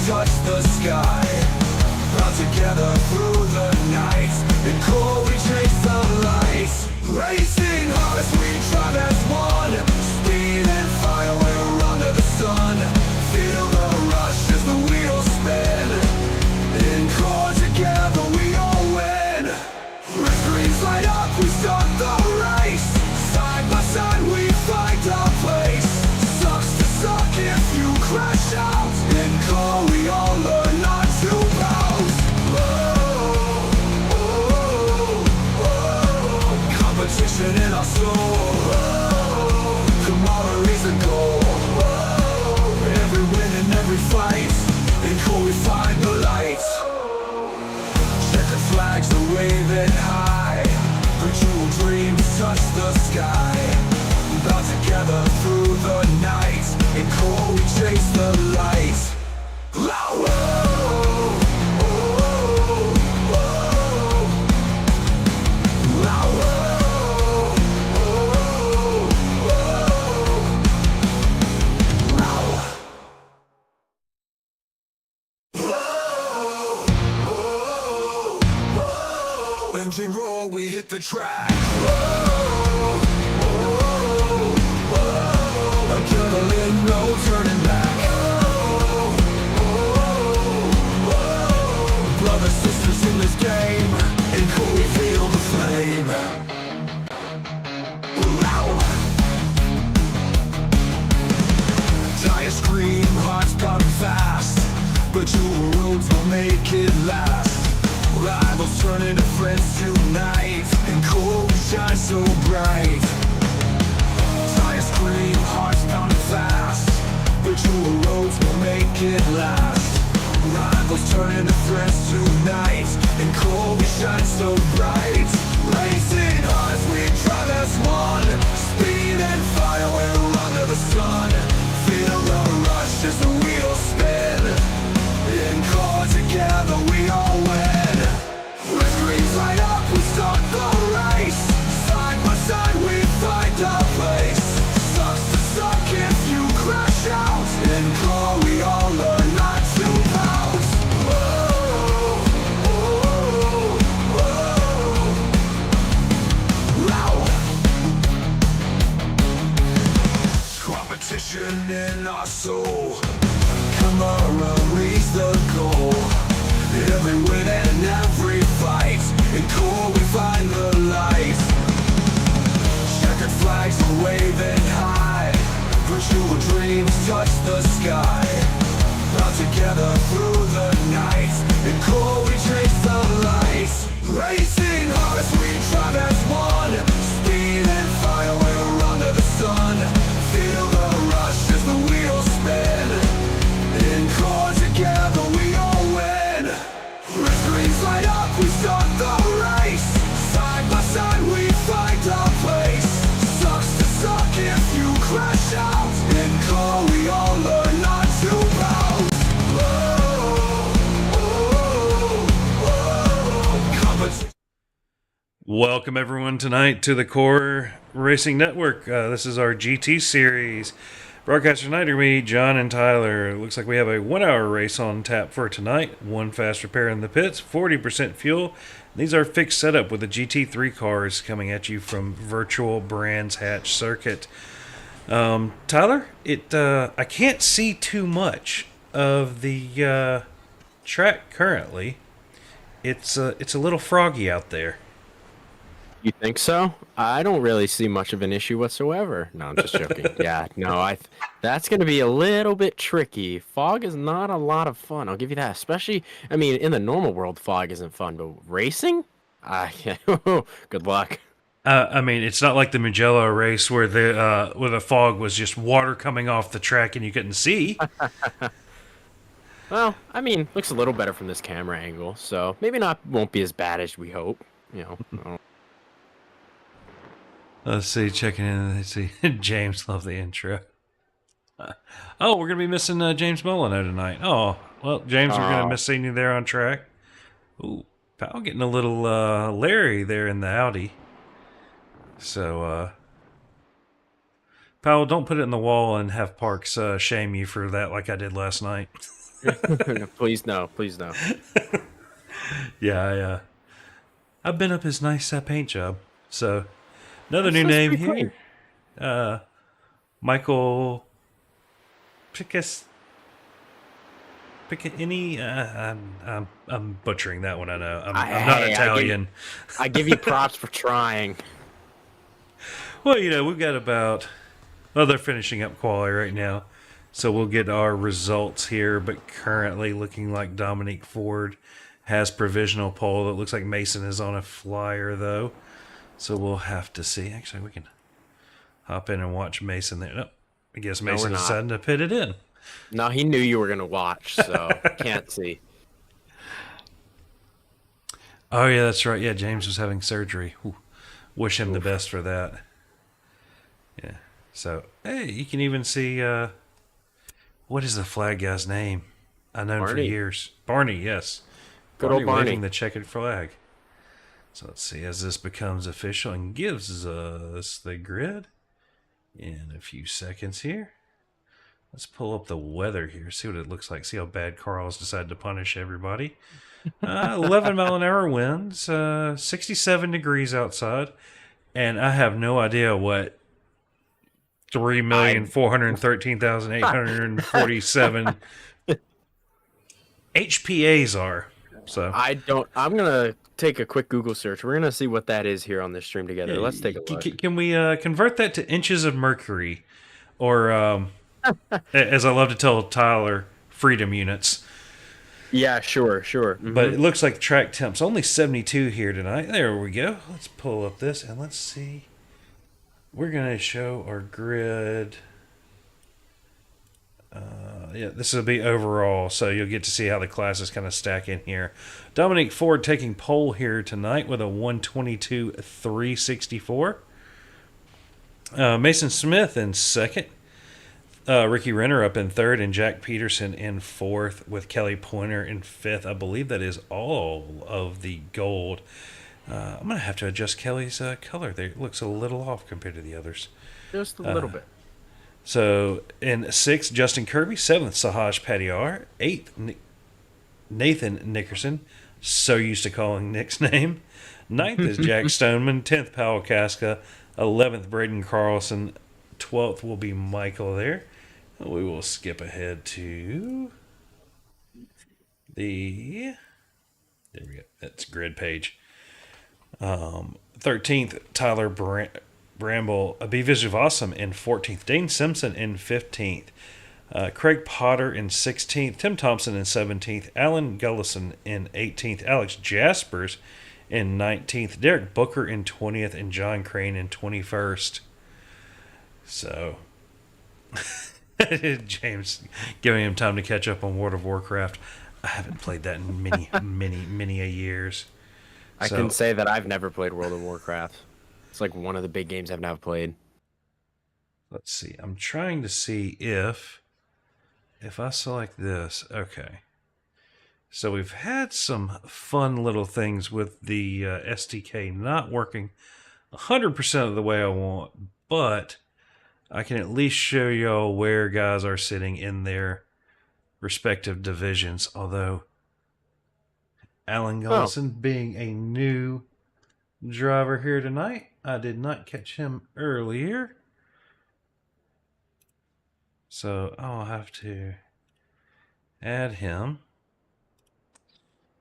touch the sky. Bound together through the night, in cold we chase the lights. Racing hard as we drive as one, speed and fire, we're under the sun. Feel the rush as the wheels spin, in core together we all win. Red screens light up, we start the race. Side by side we find our place. Sucks to suck if you crash out, in core we all learn not to bounce. Competition in our soul, camaraderie's the goal. Every win and every fight, in core we find the light. Checkered flags are waving high, virtual dreams touch the sky. Bound together through the night, in core we chase the light. Engine roll, we hit the track. Adrenaline, no turning back. Brothers, sisters in this game, in cool we feel the flame. Tires scream, hearts pounding fast, but your roads will make it last. Rivals turn into friends tonight, and cold shine so bright. Tires scream, hearts pounding fast, but your roads will make it last. Rivals turn into friends tonight, and cold shine so bright. Racing hard as we drive as one, speed and fire, we're under the sun. Feel the rush as the wheels spin, in core together we all win. Red screens light up, we start the race. Side by side we find our place. Sucks to suck if you crash out, in core we all learn not to bounce. Competition in our soul, camaraderie's the goal. Every win and every fight, in core we find the light. Checkered flags are waving high, virtual dreams touch the sky. Bound together through the night, in core we chase the lights. Racing hard as we drive as one, speed and fire, we're under the sun. Feel the rush as the wheels spin, in core together we all win. Red screens light up, we start the race. Side by side we find our place. Sucks to suck if you crash out, in core we all learn not to bounce. Welcome everyone tonight to the Core Racing Network. This is our GT series. Broadcaster tonight are me, John, and Tyler. Looks like we have a 1 hour race on tap for tonight. One fast repair in the pits, 40% fuel. These are fixed setup with the GT3 cars coming at you from virtual Brands Hatch Circuit. Tyler, I can't see too much of the track currently. It's a little froggy out there. You think so? I don't really see much of an issue whatsoever. No, I'm just joking. Yeah, no, that's going to be a little bit tricky. Fog is not a lot of fun. I'll give you that. Especially, I mean, in the normal world, fog isn't fun, but racing? Good luck. I mean, it's not like the Mugello race where the fog was just water coming off the track and you couldn't see. Well, I mean, looks a little better from this camera angle, so maybe won't be as bad as we hope. You know. Let's see, checking in. Let's see. James, love the intro. Oh, we're going to be missing James Molyneux tonight. Oh, well, James, we're going to miss seeing you there on track. Ooh, Powell getting a little Larry there in the Audi. So, Powell, don't put it in the wall and have Parks shame you for that like I did last night. No, please no, please no. Yeah, I've been up his nice paint job. So another new That's name pretty here, Michael Picas. Any? I'm butchering that one. I know. I'm not Hey, Italian. I give you props for trying. Well, we've got about. Well, they're finishing up quali right now, so we'll get our results here. But currently, looking like Dominique Ford has provisional pole. It looks like Mason is on a flyer though, so we'll have to see. Actually, we can hop in and watch Mason there. Nope. I guess No, we're Mason not. decided to pit it in. No, he knew you were gonna watch, so can't see. Oh yeah, that's right. Yeah, James was having surgery. Ooh. Wish him the best for that. Yeah. So hey, you can even see what is the flag guy's name? I've known for Barney. years. Barney, yes. Good old Barney. Waving the checkered flag. So let's see as this becomes official and gives us the grid in a few seconds here. Let's pull up the weather here, see what it looks like. See how bad Carl's decided to punish everybody. 11 mile an hour winds, 67 degrees outside, and I have no idea what 3,413,847 HPAs are. So I'm gonna take a quick Google search. We're gonna see what that is here on this stream together. Let's take a look. Can we convert that to inches of mercury, or as I love to tell Tyler, freedom units? Yeah, sure. Mhm. But it looks like track temp's only 72 here tonight. There we go. Let's pull up this and let's see. We're going to show our grid. Yeah, this will be overall, so you'll get to see how the classes kind of stack in here. Dominique Ford taking pole here tonight with a 122.364. Mason Smith in second. Ricky Renner up in third, and Jack Peterson in fourth, with Kelly Pointer in fifth. I believe that is all of the gold. I'm going to have to adjust Kelly's color there. It looks a little off compared to the others. Just a little bit. So in sixth, Justin Kirby. Seventh, Sahaj Patiar. Eighth, Nathan Nickerson. So used to calling Nick's name. Ninth is Jack Stoneman. 10th, Powell Casca. 11th, Braden Carlson. 12th will be Michael there. We will skip ahead to there we go. That's grid page. 13th, Tyler Bramble, Abivish Vassam in 14th, Dane Simpson in 15th, Craig Potter in 16th, Tim Thompson in 17th, Alan Gullison in 18th, Alex Jaspers in 19th, Derek Booker in 20th, and John Crane in 21st. So, James giving him time to catch up on World of Warcraft. I haven't played that in many a years. I can say that I've never played World of Warcraft. It's like one of the big games I've never played. Let's see. I'm trying to see if I select this. Okay. So we've had some fun little things with the SDK not working 100% of the way I want, but I can at least show y'all where guys are sitting in their respective divisions. Although Alan Gullison being a new driver here tonight, I did not catch him earlier. So I'll have to add him,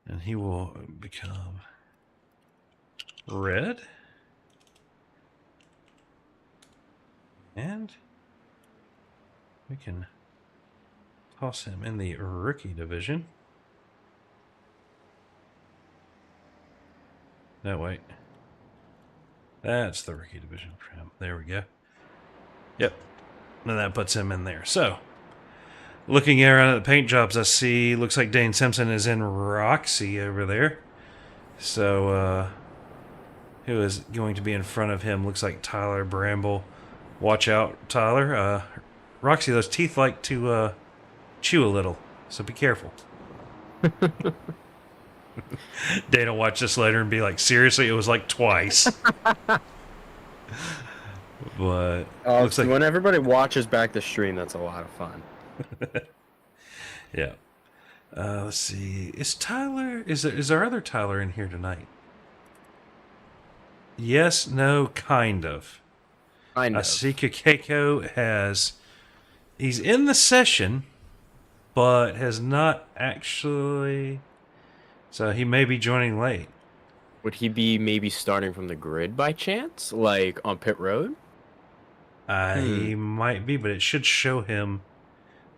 and he will become red. And we can toss him in the rookie division. No, wait. That's the rookie division for him. There we go. Yep. And that puts him in there. So, looking around at the paint jobs, I see, looks like Dane Simpson is in Roxy over there. So, who is going to be in front of him? Looks like Tyler Bramble. Watch out, Tyler. Roxy, those teeth like to chew a little, so be careful. Dana will watch this later and be like, seriously, it was like twice. But looks like when everybody watches back the stream, that's a lot of fun. yeah. Let's see. Is Tyler? Is our other Tyler in here tonight? Yes. No. Kind of. Kind I of. see Keiko has. He's in the session, but has not actually. So he may be joining late. Would he be maybe starting from the grid by chance, like on pit road? He might be, but it should show him.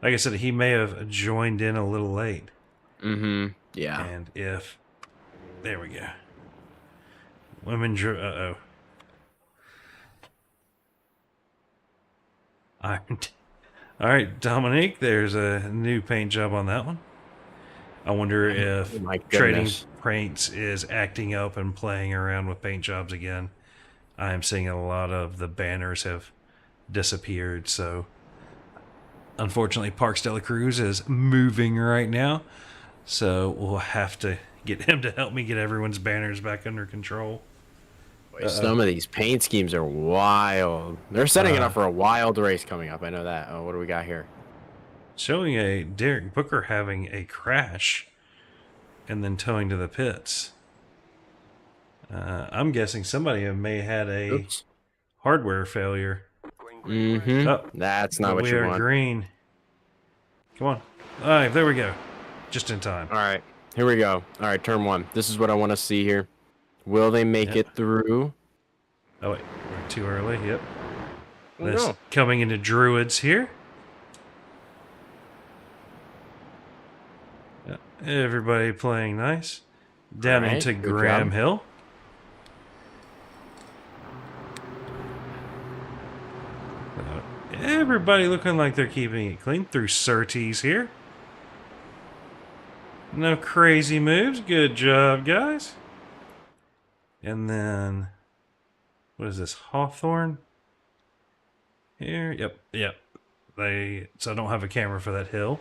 Like I said, he may have joined in a little late. Yeah. And if. There we go. Women drew. Uh-oh. Ironed. All right, Dominique, there's a new paint job on that one. I wonder if my Trading goodness. Paints is acting up and playing around with paint jobs again. I am seeing a lot of the banners have disappeared, so unfortunately Parks de la Cruz is moving right now, so we'll have to get him to help me get everyone's banners back under control. Some of these paint schemes are wild. They're setting it up for a wild race coming up. I know that. Oh, what do we got here? Showing a Derek Booker having a crash and then towing to the pits. I'm guessing somebody may have had a hardware failure. Oh, That's not what we you are want. green. Come on. All right, there we go. Just in time. All right, here we go. All right, turn one. This is what I want to see here. Will they make it through? Oh, wait. We're too early. Yep. Oh, This no. coming into Druids here. Everybody playing nice. Down All right, into good Graham job. Hill. Everybody looking like they're keeping it clean through Surtees here. No crazy moves. Good job, guys. And then, what is this? Hawthorne? Here? Yep. So I don't have a camera for that hill.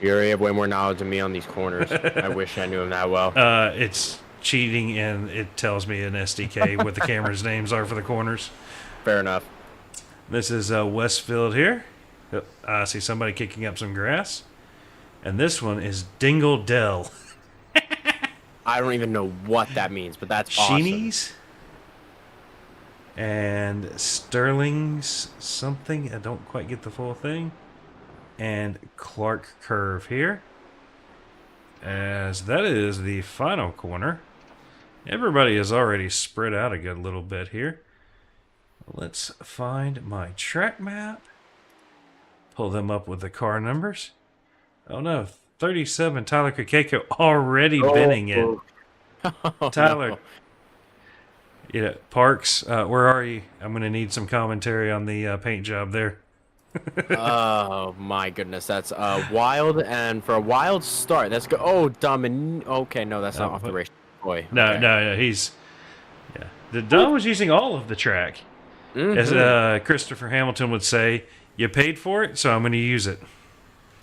You already have way more knowledge than me on these corners. I wish I knew him that well. It's cheating, and it tells me in SDK what the camera's names are for the corners. Fair enough. This is Westfield here. Yep, I see somebody kicking up some grass. And this one is Dingle Dell. I don't even know what that means, but that's awesome. Sheenies and Sterling's something. I don't quite get the full thing. And Clark Curve here. As that is the final corner. Everybody is already spread out a good little bit here. Let's find my track map. Pull them up with the car numbers. Oh no, 37, Tyler Kakeko already binning it. Oh, Tyler, no. yeah, Parks, where are you? I'm going to need some commentary on the paint job there. Oh my goodness, that's wild, and for a wild start, that's good. Oh, okay, no, that's not off the race. Boy, No, okay. no, he's The Dom was using all of the track, as Christopher Hamilton would say. You paid for it, so I'm going to use it.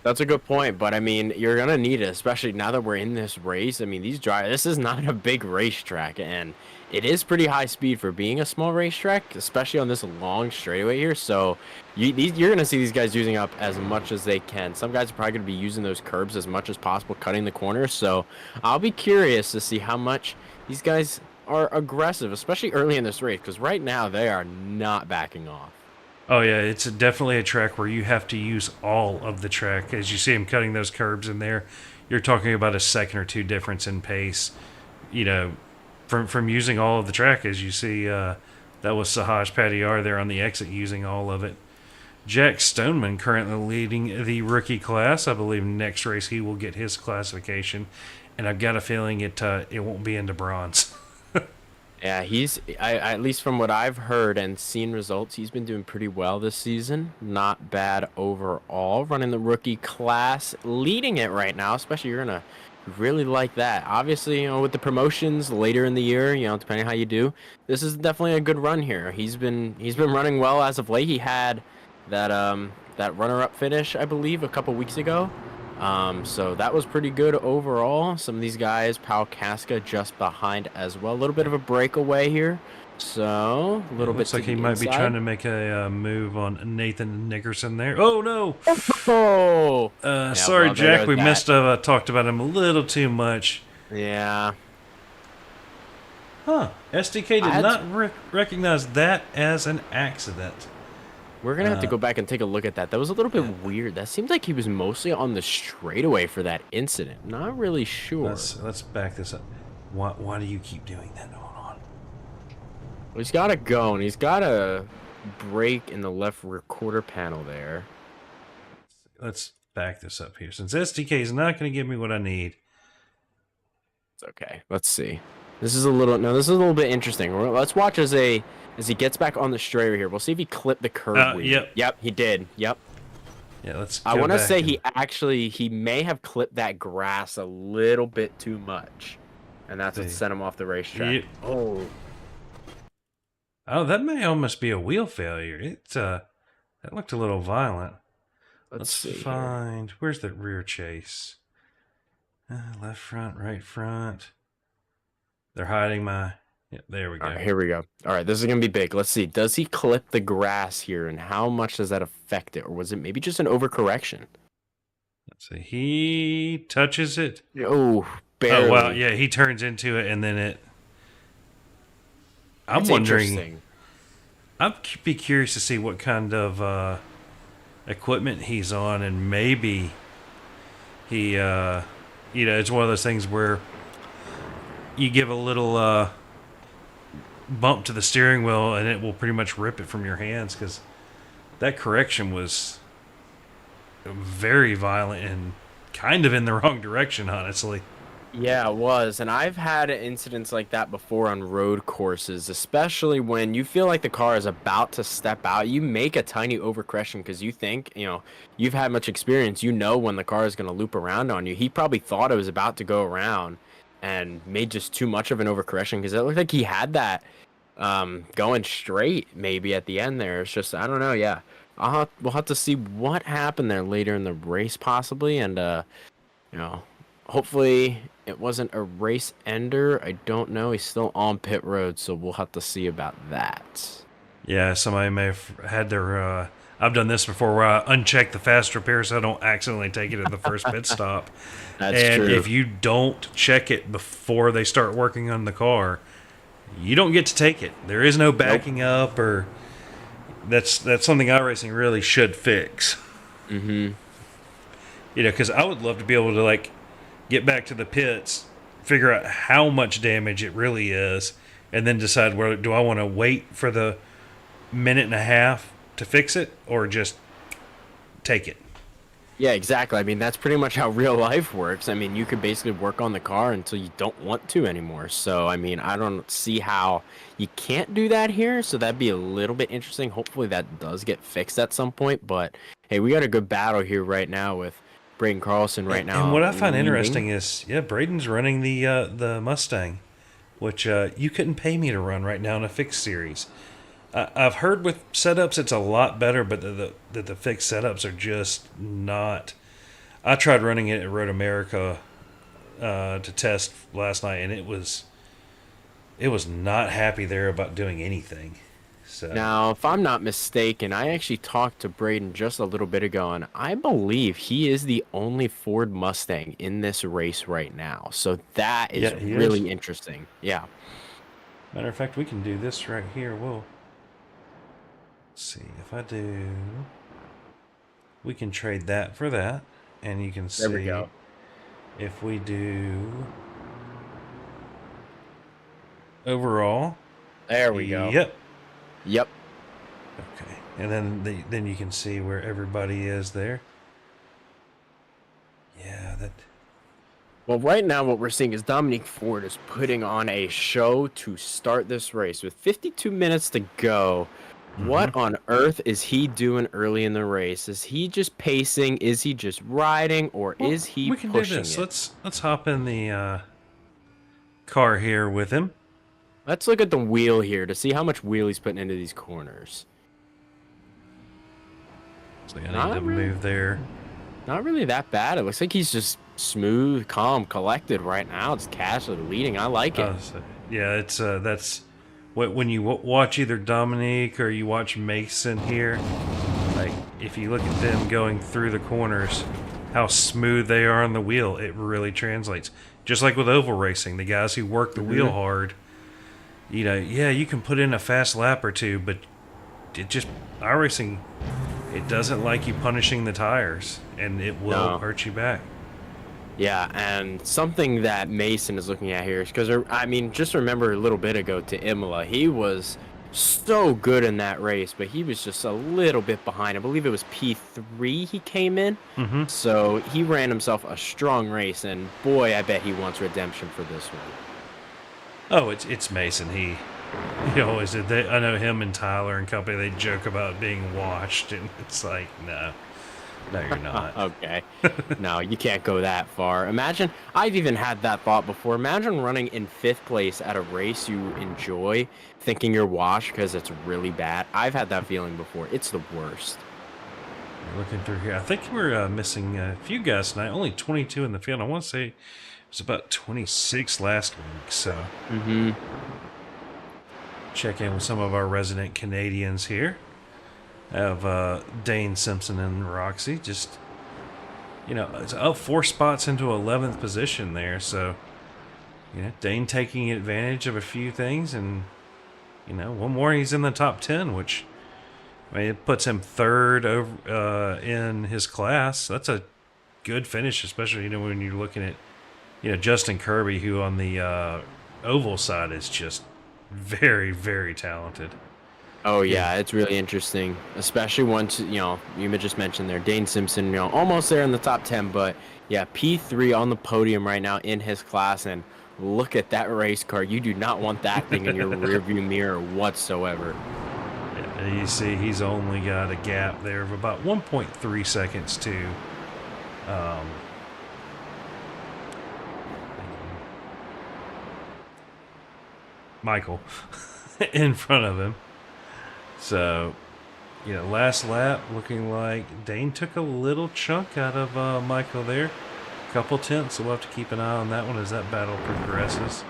That's a good point, but I mean, you're gonna need it, especially now that we're in this race. I mean, this is not a big racetrack, and it is pretty high speed for being a small racetrack, especially on this long straightaway here. So you're gonna see these guys using up as much as they can. Some guys are probably gonna be using those curbs as much as possible, cutting the corners. So I'll be curious to see how much these guys are aggressive, especially early in this race, because right now they are not backing off. Oh yeah, it's definitely a track where you have to use all of the track. As you see him cutting those curbs in there, you're talking about a second or two difference in pace. You know, from using all of the track, as you see, that was Sahaj Patiar there on the exit using all of it. Jack Stoneman currently leading the rookie class. I believe next race he will get his classification, and I've got a feeling it won't be into bronze. Yeah, at least from what I've heard and seen results, he's been doing pretty well this season. Not bad overall. Running the rookie class, leading it right now, especially you're going to really like that. Obviously, you know, with the promotions later in the year, you know, depending how you do, this is definitely a good run here. He's been running well as of late. He had that runner-up finish, I believe, a couple weeks ago. So that was pretty good overall. Some of these guys, Pal Casca just behind as well. A little bit of a breakaway here. So, a little bit Looks like he might be trying to make a move on Nathan Nickerson there. Oh, no! Oh. Yeah, Sorry, well, there Jack. goes We that. missed have talked about him a little too much. Yeah. Huh. SDK I did had not recognize that as an accident. We're gonna have to go back and take a look at that. That was a little bit yeah. weird. That seems like he was mostly on the straightaway for that incident. Not really sure. Let's back this up. Why do you keep doing that? Hold on. Well, he's got to go, and he's got a brake in the left rear quarter panel there. Let's back this up here. Since SDK is not going to give me what I need. It's okay. Let's see. This is a little bit interesting. Let's watch as he gets back on the straightaway here. We'll see if he clipped the curb wheel. Yep. Yep, he did. Yep. Yeah, let's. I want to say he may have clipped that grass a little bit too much, and that's what sent him off the racetrack. Oh. Oh, that may almost be a wheel failure. That looked a little violent. Let's see find where's the rear chase. Left front, right front. They're hiding my. Yeah, there we go. All right, here we go. All right, this is gonna be big. Let's see. Does he clip the grass here, and how much does that affect it, or was it maybe just an overcorrection? Let's see. He touches it. Oh, barely. Oh wow, yeah. He turns into it, and then it. I'm That's wondering. I'd be curious to see what kind of equipment he's on, and maybe he, it's one of those things where you give a little bump to the steering wheel, and it will pretty much rip it from your hands, because that correction was very violent and kind of in the wrong direction, honestly. Yeah, it was. And I've had incidents like that before on road courses, especially when you feel like the car is about to step out. You make a tiny overcorrection because you think, you've had much experience. You know when the car is going to loop around on you. He probably thought it was about to go around and made just too much of an overcorrection because it looked like he had that going straight maybe at the end there. It's just, I don't know. Yeah, we'll have to see what happened there later in the race possibly. And, hopefully it wasn't a race ender. I don't know. He's still on pit road, so we'll have to see about that. Yeah, somebody may have had their... I've done this before where I uncheck the fast repair so I don't accidentally take it at the first pit stop. That's and true. If you don't check it before they start working on the car, you don't get to take it. There is no backing up, or that's something iRacing really should fix. Mm-hmm. Because I would love to be able to get back to the pits, figure out how much damage it really is, and then decide whether do I want to wait for the minute and a half to fix it or just take it. Yeah, exactly. I mean, that's pretty much how real life works. I mean, you could basically work on the car until you don't want to anymore. So, I mean, I don't see how you can't do that here. So that'd be a little bit interesting. Hopefully that does get fixed at some point. But, hey, we got a good battle here right now with Braden Carlson right now. And what I find interesting is, Braden's running the Mustang, which you couldn't pay me to run right now in a fixed series. I've heard with setups it's a lot better, but the fixed setups are just not. I tried running it at Road America to test last night, and it was not happy there about doing anything. So. Now, if I'm not mistaken, I actually talked to Braden just a little bit ago, and I believe he is the only Ford Mustang in this race right now. So that is really interesting. Yeah. Matter of fact, we can do this right here. Let's see if I do. We can trade that for that, and you can see. There we go. If we do overall. There we go. Yep. Okay, and then you can see where everybody is there. Yeah, that. Well, right now what we're seeing is Dominique Ford is putting on a show to start this race with 52 minutes to go. Mm-hmm. What on earth is he doing early in the race? Is he just pacing? Is he just riding, or is he pushing it? We can do this. Let's hop in the car here with him. Let's look at the wheel here to see how much wheel he's putting into these corners. So I need to move there. Not really that bad. It looks like he's just smooth, calm, collected right now. It's casually leading. I like it. Yeah, it's that's when you watch either Dominique or you watch Mason here. if you look at them going through the corners, how smooth they are on the wheel, it really translates. Just like with oval racing, the guys who work the wheel hard, you know, yeah, you can put in a fast lap or two, but it just, iRacing, it doesn't like you punishing the tires, and it will hurt you back. Yeah, and something that Mason is looking at here is because, I mean, just remember a little bit ago to Imola, he was so good in that race, but he was just a little bit behind. I believe it was P3 he came in. So he ran himself a strong race, and boy, I bet he wants redemption for this one. Oh, it's Mason. He always did. I know him and Tyler and company, they joke about being washed, and it's like, no, you're not. Okay. No, you can't go that far. Imagine, I've even had that thought before. Imagine running in 5th place at a race you enjoy, thinking you're washed because it's really bad. I've had that feeling before. It's the worst. Looking through here, I think we're missing a few guys tonight. Only 22 in the field. I want to say it was about 26 last week. So check in with some of our resident Canadians here. I have Dane Simpson and Roxy. Just, you know, it's up 4 spots into 11th position there. So, you know, Dane taking advantage of a few things, and, you know, one more he's in the top 10, which, I mean, it puts him 3rd over in his class. That's a good finish, especially, you know, when you're looking at, you know, Justin Kirby, who on the oval side is just very, very talented. Oh, yeah, it's really interesting, especially once, you know, you just mentioned there, Dane Simpson, you know, almost there in the top 10, but, yeah, P3 on the podium right now in his class, and look at that race car. You do not want that thing in your rearview mirror whatsoever. Yeah, you see he's only got a gap there of about 1.3 seconds to Michael in front of him. So, you know, last lap looking like Dane took a little chunk out of Michael there. Couple tenths, so we'll have to keep an eye on that one as that battle progresses.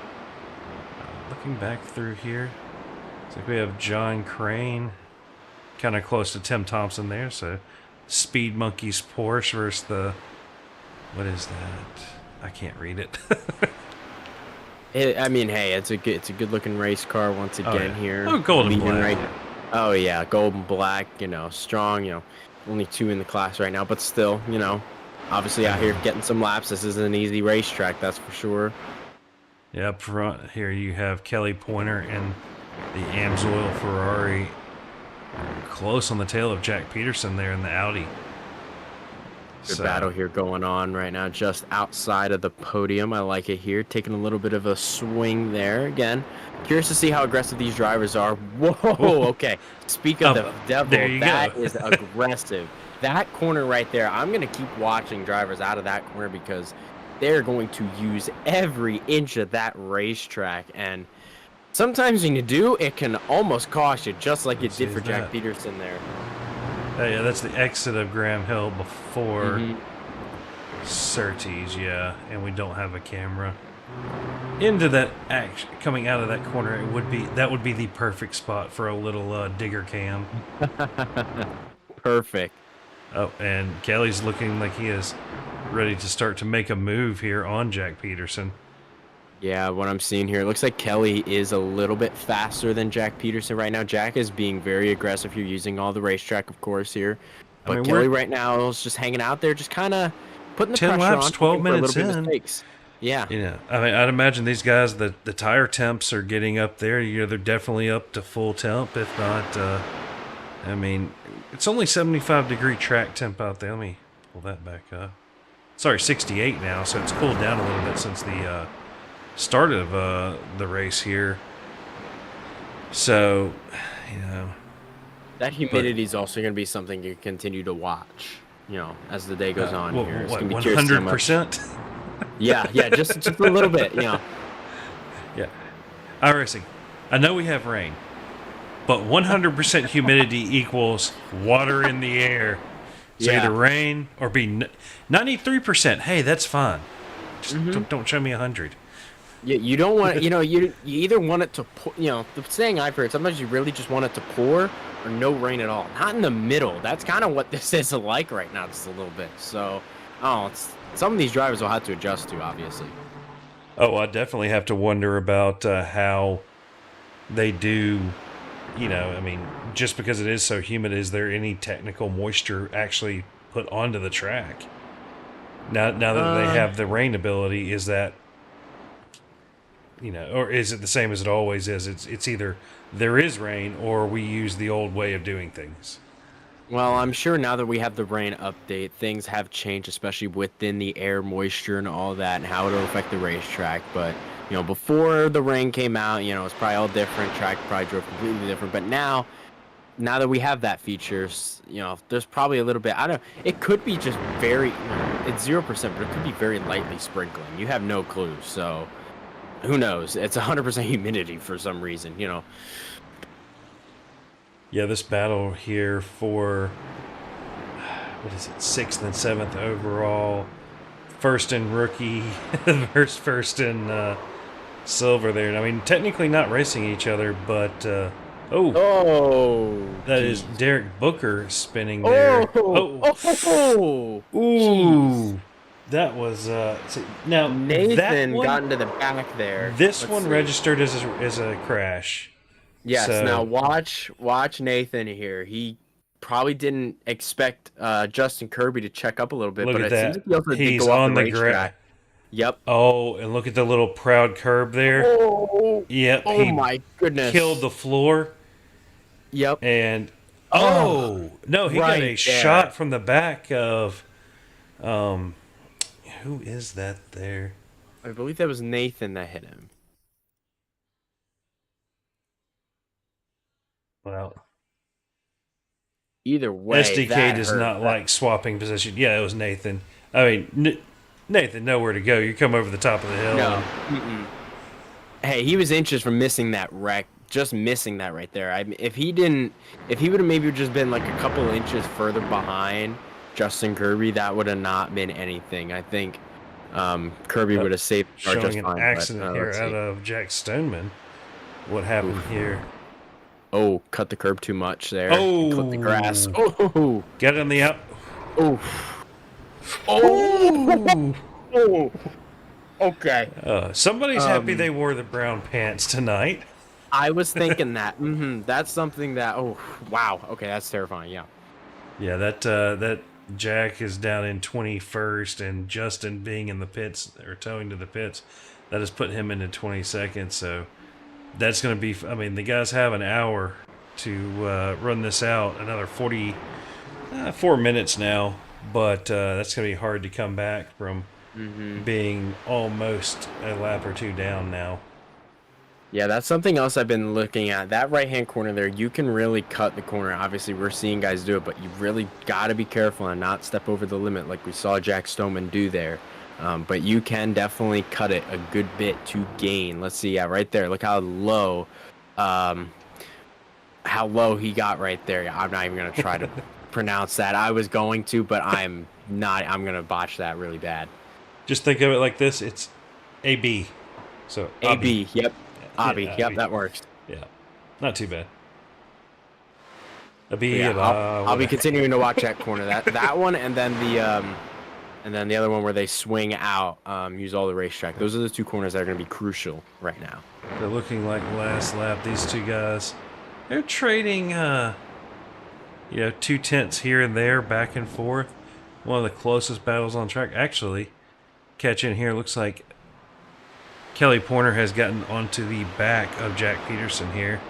Looking back through here, looks like we have John Crane kind of close to Tim Thompson there. So, Speed Monkey's Porsche versus the, what is that? I can't read it. I mean, hey, it's a good looking race car once again here. Oh, gold and black. Oh yeah, gold and black. You know, strong. You know, only 2 in the class right now, but still, you know, obviously out here getting some laps. This is an easy racetrack, that's for sure. Yeah, up front here you have Kelly Pointer and the Amsoil Ferrari close on the tail of Jack Peterson there in the Audi. Good battle here going on right now, just outside of the podium. I like it here, taking a little bit of a swing there. Again, curious to see how aggressive these drivers are. Whoa, okay. Speak of the devil, that is aggressive. That corner right there, I'm going to keep watching drivers out of that corner because they're going to use every inch of that racetrack. And sometimes when you do, it can almost cost you, just like it did for Jack Peterson there. Yeah, that's the exit of Graham Hill before Surtees, yeah, and we don't have a camera into that coming out of that corner. That would be the perfect spot for a little digger cam. Perfect. Oh, and Kelly's looking like he is ready to start to make a move here on Jack Peterson. Yeah, what I'm seeing here, it looks like Kelly is a little bit faster than Jack Peterson right now. Jack is being very aggressive here, using all the racetrack, of course, here. But Kelly right now is just hanging out there, just kind of putting the 10 pressure laps, on. 12 minutes in. Mistakes. Yeah. Yeah, I mean, I'd imagine these guys, the tire temps are getting up there. You know, they're definitely up to full temp, if not, I mean, it's only 75-degree track temp out there. Let me pull that back up. Sorry, 68 now, so it's cooled down a little bit since the start of the race here. So, you know, that humidity is also going to be something you continue to watch, you know, as the day goes on here. It's what, going to be 100%? Yeah, just a little bit, you know. Yeah. iRacing, I know we have rain, but 100% humidity equals water in the air. So either rain or be 93%. Hey, that's fine. Just don't show me 100. You don't want you either want it to pour, the saying I've heard, sometimes you really just want it to pour or no rain at all, not in the middle. That's kind of what this is like right now, just a little bit. So some of these drivers will have to adjust to, obviously. Oh, I definitely have to wonder about how they do. I mean, just because it is so humid, is there any technical moisture actually put onto the track? Now that they have the rain ability, is that, or is it the same as it always is? It's either there is rain or we use the old way of doing things. Well, I'm sure now that we have the rain update, things have changed, especially within the air moisture and all that, and how it'll affect the racetrack. But before the rain came out, it's probably all different. Track probably drove completely different. But now that we have that features, there's probably a little bit. I don't. It could be just very. It's 0%, but it could be very lightly sprinkling. You have no clue. So who knows? It's 100% humidity for some reason. Yeah, this battle here for, what is it, 6th and 7th overall, first in rookie versus first in silver there. I mean, technically not racing each other, but that is Derek Booker spinning there. Ooh, that was now Nathan got into the back there. This one registered as a crash. Yes. So, now watch Nathan here. He probably didn't expect Justin Kirby to check up a little bit, look but at it that. seems like he also He's did go on off the racetrack. Yep. Oh, and look at the little proud curb there. Oh. Yep. Oh my goodness. Killed the floor. Yep. And no, he got a shot from the back of who is that there? I believe that was Nathan that hit him. Well, either way, SDK does not like swapping position. Yeah, it was Nathan. I mean, Nathan, nowhere to go. You come over the top of the hill. No. Hey, he was inches from missing that wreck. Just missing that right there. If he would have maybe just been like a couple inches further behind Justin Kirby, that would have not been anything. I think Kirby would have saved the car just showing fine. An accident here out of Jack Stoneman. What happened here? Oh, cut the curb too much there. Oh, clip the grass. Oh, get on the out. Oh, oh. Okay. Somebody's happy they wore the brown pants tonight. I was thinking that. That's something that. Oh, wow. Okay, that's terrifying. Yeah. Yeah, that Jack is down in 21st, and Justin being in the pits or towing to the pits, that has put him into 22nd. So that's going to be. I mean, the guys have an hour to run this out. Another 4 minutes now, but that's going to be hard to come back from being almost a lap or two down now. Yeah, that's something else I've been looking at. That right-hand corner there, you can really cut the corner. Obviously, we're seeing guys do it, but you really got to be careful and not step over the limit like we saw Jack Stoneman do there. But you can definitely cut it a good bit to gain. Let's see, yeah, right there. Look how low he got right there. I'm not even going to try to pronounce that. I was going to, but I'm not. I'm going to botch that really bad. Just think of it like this. It's AB. So AB, yep. Abby, yeah, yep, that works. Yeah, not too bad. I'll be continuing to watch that corner, that one, and then the other one where they swing out, use all the racetrack. Those are the two corners that are going to be crucial right now. They're looking like last lap. These two guys, they're trading, 2 tenths here and there, back and forth. One of the closest battles on track. Actually, catch in here. Looks like Kelly Porter has gotten onto the back of Jack Peterson here.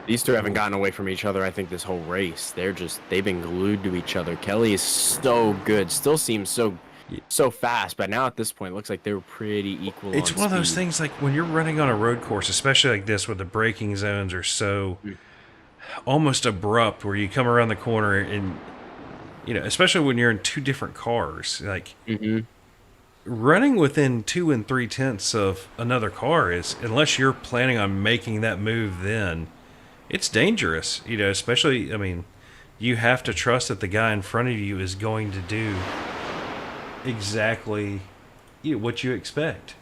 These two haven't gotten away from each other, I think, this whole race. They've been glued to each other. Kelly is so good. Still seems so fast, but now at this point, it looks like they were pretty equal. It's one of those things like when you're running on a road course, especially like this, where the braking zones are so almost abrupt, where you come around the corner and, especially when you're in two different cars, like running within 2 and 3 tenths of another car is, unless you're planning on making that move, then it's dangerous, especially, I mean, you have to trust that the guy in front of you is going to do exactly what you expect.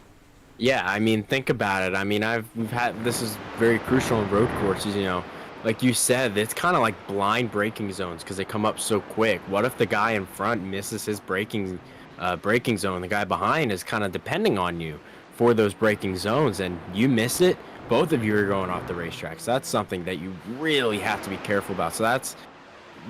Yeah, I mean, think about it. I mean, we've had this is very crucial in road courses. Like you said, it's kind of like blind braking zones because they come up so quick. What if the guy in front misses his braking zone? The guy behind is kind of depending on you for those braking zones, and you miss it. Both of you are going off the racetrack. So that's something that you really have to be careful about. So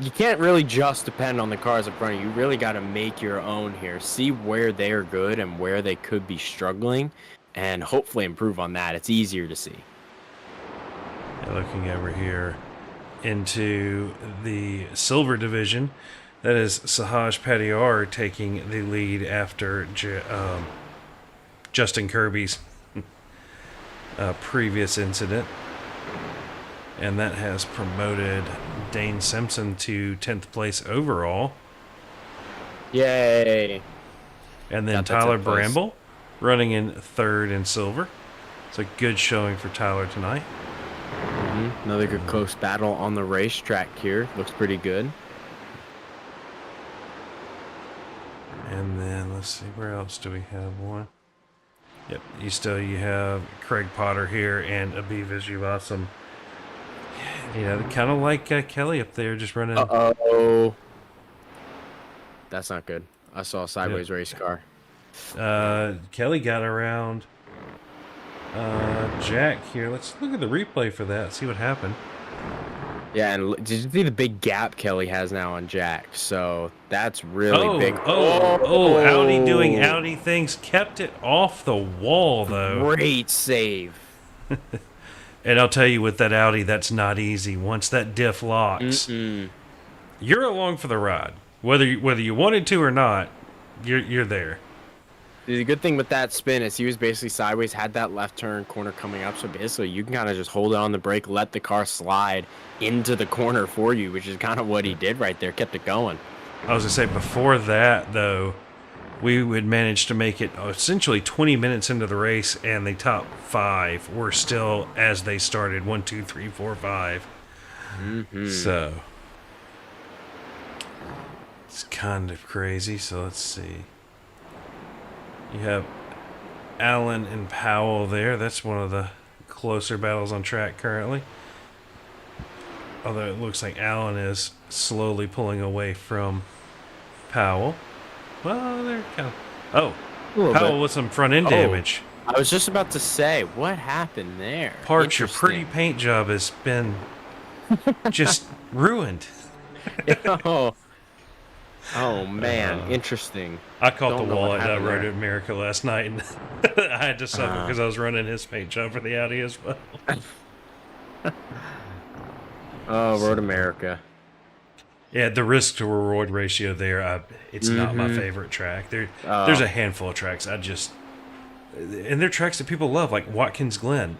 you can't really just depend on the cars in front of you. You really got to make your own here. See where they're good and where they could be struggling, and hopefully improve on that. It's easier to see. Looking over here into the silver division, that is Sahaj Patiar taking the lead after Justin Kirby's previous incident. And that has promoted Dane Simpson to 10th place overall. Yay. And then Tyler Bramble running in 3rd in silver. It's a good showing for Tyler tonight. Another good close battle on the racetrack here. Looks pretty good. And then let's see, where else do we have one? Yep, you have Craig Potter here and Abiy Vijayasam. Kind of like Kelly up there, just running. Uh-oh. That's not good. I saw a sideways race car. Kelly got around Jack here. Let's look at the replay for that, see what happened. Yeah, and did you see the big gap Kelly has now on Jack? So that's really big. Audi doing Audi things. Kept it off the wall, though. Great save. And I'll tell you, with that Audi, that's not easy. Once that diff locks, you're along for the ride. Whether you wanted to or not, you're there. The good thing with that spin is he was basically sideways, had that left turn corner coming up. So basically, you can kind of just hold it on the brake, let the car slide into the corner for you, which is kind of what he did right there. Kept it going. I was going to say, before that, though, we would manage to make it essentially 20 minutes into the race, and the top 5 were still as they started. 1, 2, 3, 4, 5. So it's kind of crazy. So let's see. You have Allen and Powell there. That's one of the closer battles on track currently. Although it looks like Allen is slowly pulling away from Powell. Well, they're kind of... Powell with some front end damage. I was just about to say, what happened there? Parks, your pretty paint job has been just ruined. Oh man, interesting. I caught the wall at Road to America last night, and I had to suffer because I was running his paint job for the Audi as well. Road America. Yeah, the risk to reward ratio there, it's not my favorite track. There's a handful of tracks and they're tracks that people love, like Watkins Glen.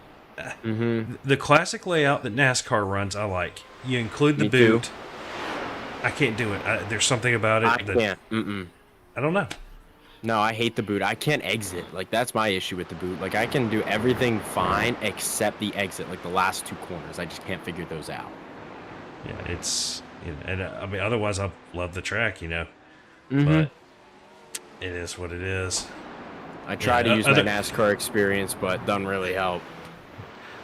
The classic layout that NASCAR runs, I like. You include the boot. I can't do it. There's something about it. I can't. I don't know. No, I hate the boot. I can't exit. Like, that's my issue with the boot. Like, I can do everything fine except the exit, like the last 2 corners. I just can't figure those out. Yeah, it's... And I mean, otherwise, I love the track, But it is what it is. I try to use my NASCAR experience, but doesn't really help.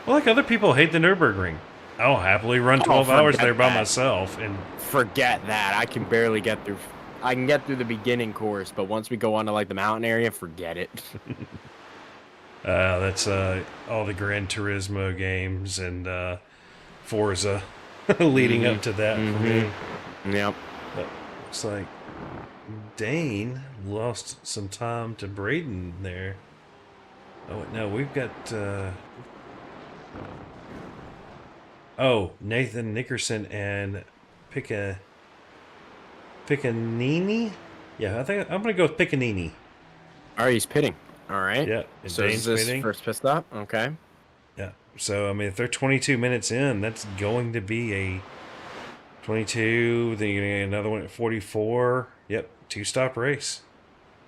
Well, like other people hate the Nürburgring. I'll happily run 12 hours there by myself. And forget that. I can barely get through. I can get through the beginning course, but once we go on to like the mountain area, forget it. That's all the Gran Turismo games and Forza leading up to that for me. Yep. But looks like Dane lost some time to Braden there. Oh no, we've got Nathan Nickerson and Piccanini. Yeah, I think I'm gonna go with Piccanini. All right, he's pitting. All right. Yeah. So is this first pit stop? Okay. Yeah. So I mean, if they're 22 minutes in, that's going to be a 22. Then you're gonna get another one at 44. Yep, 2-stop race.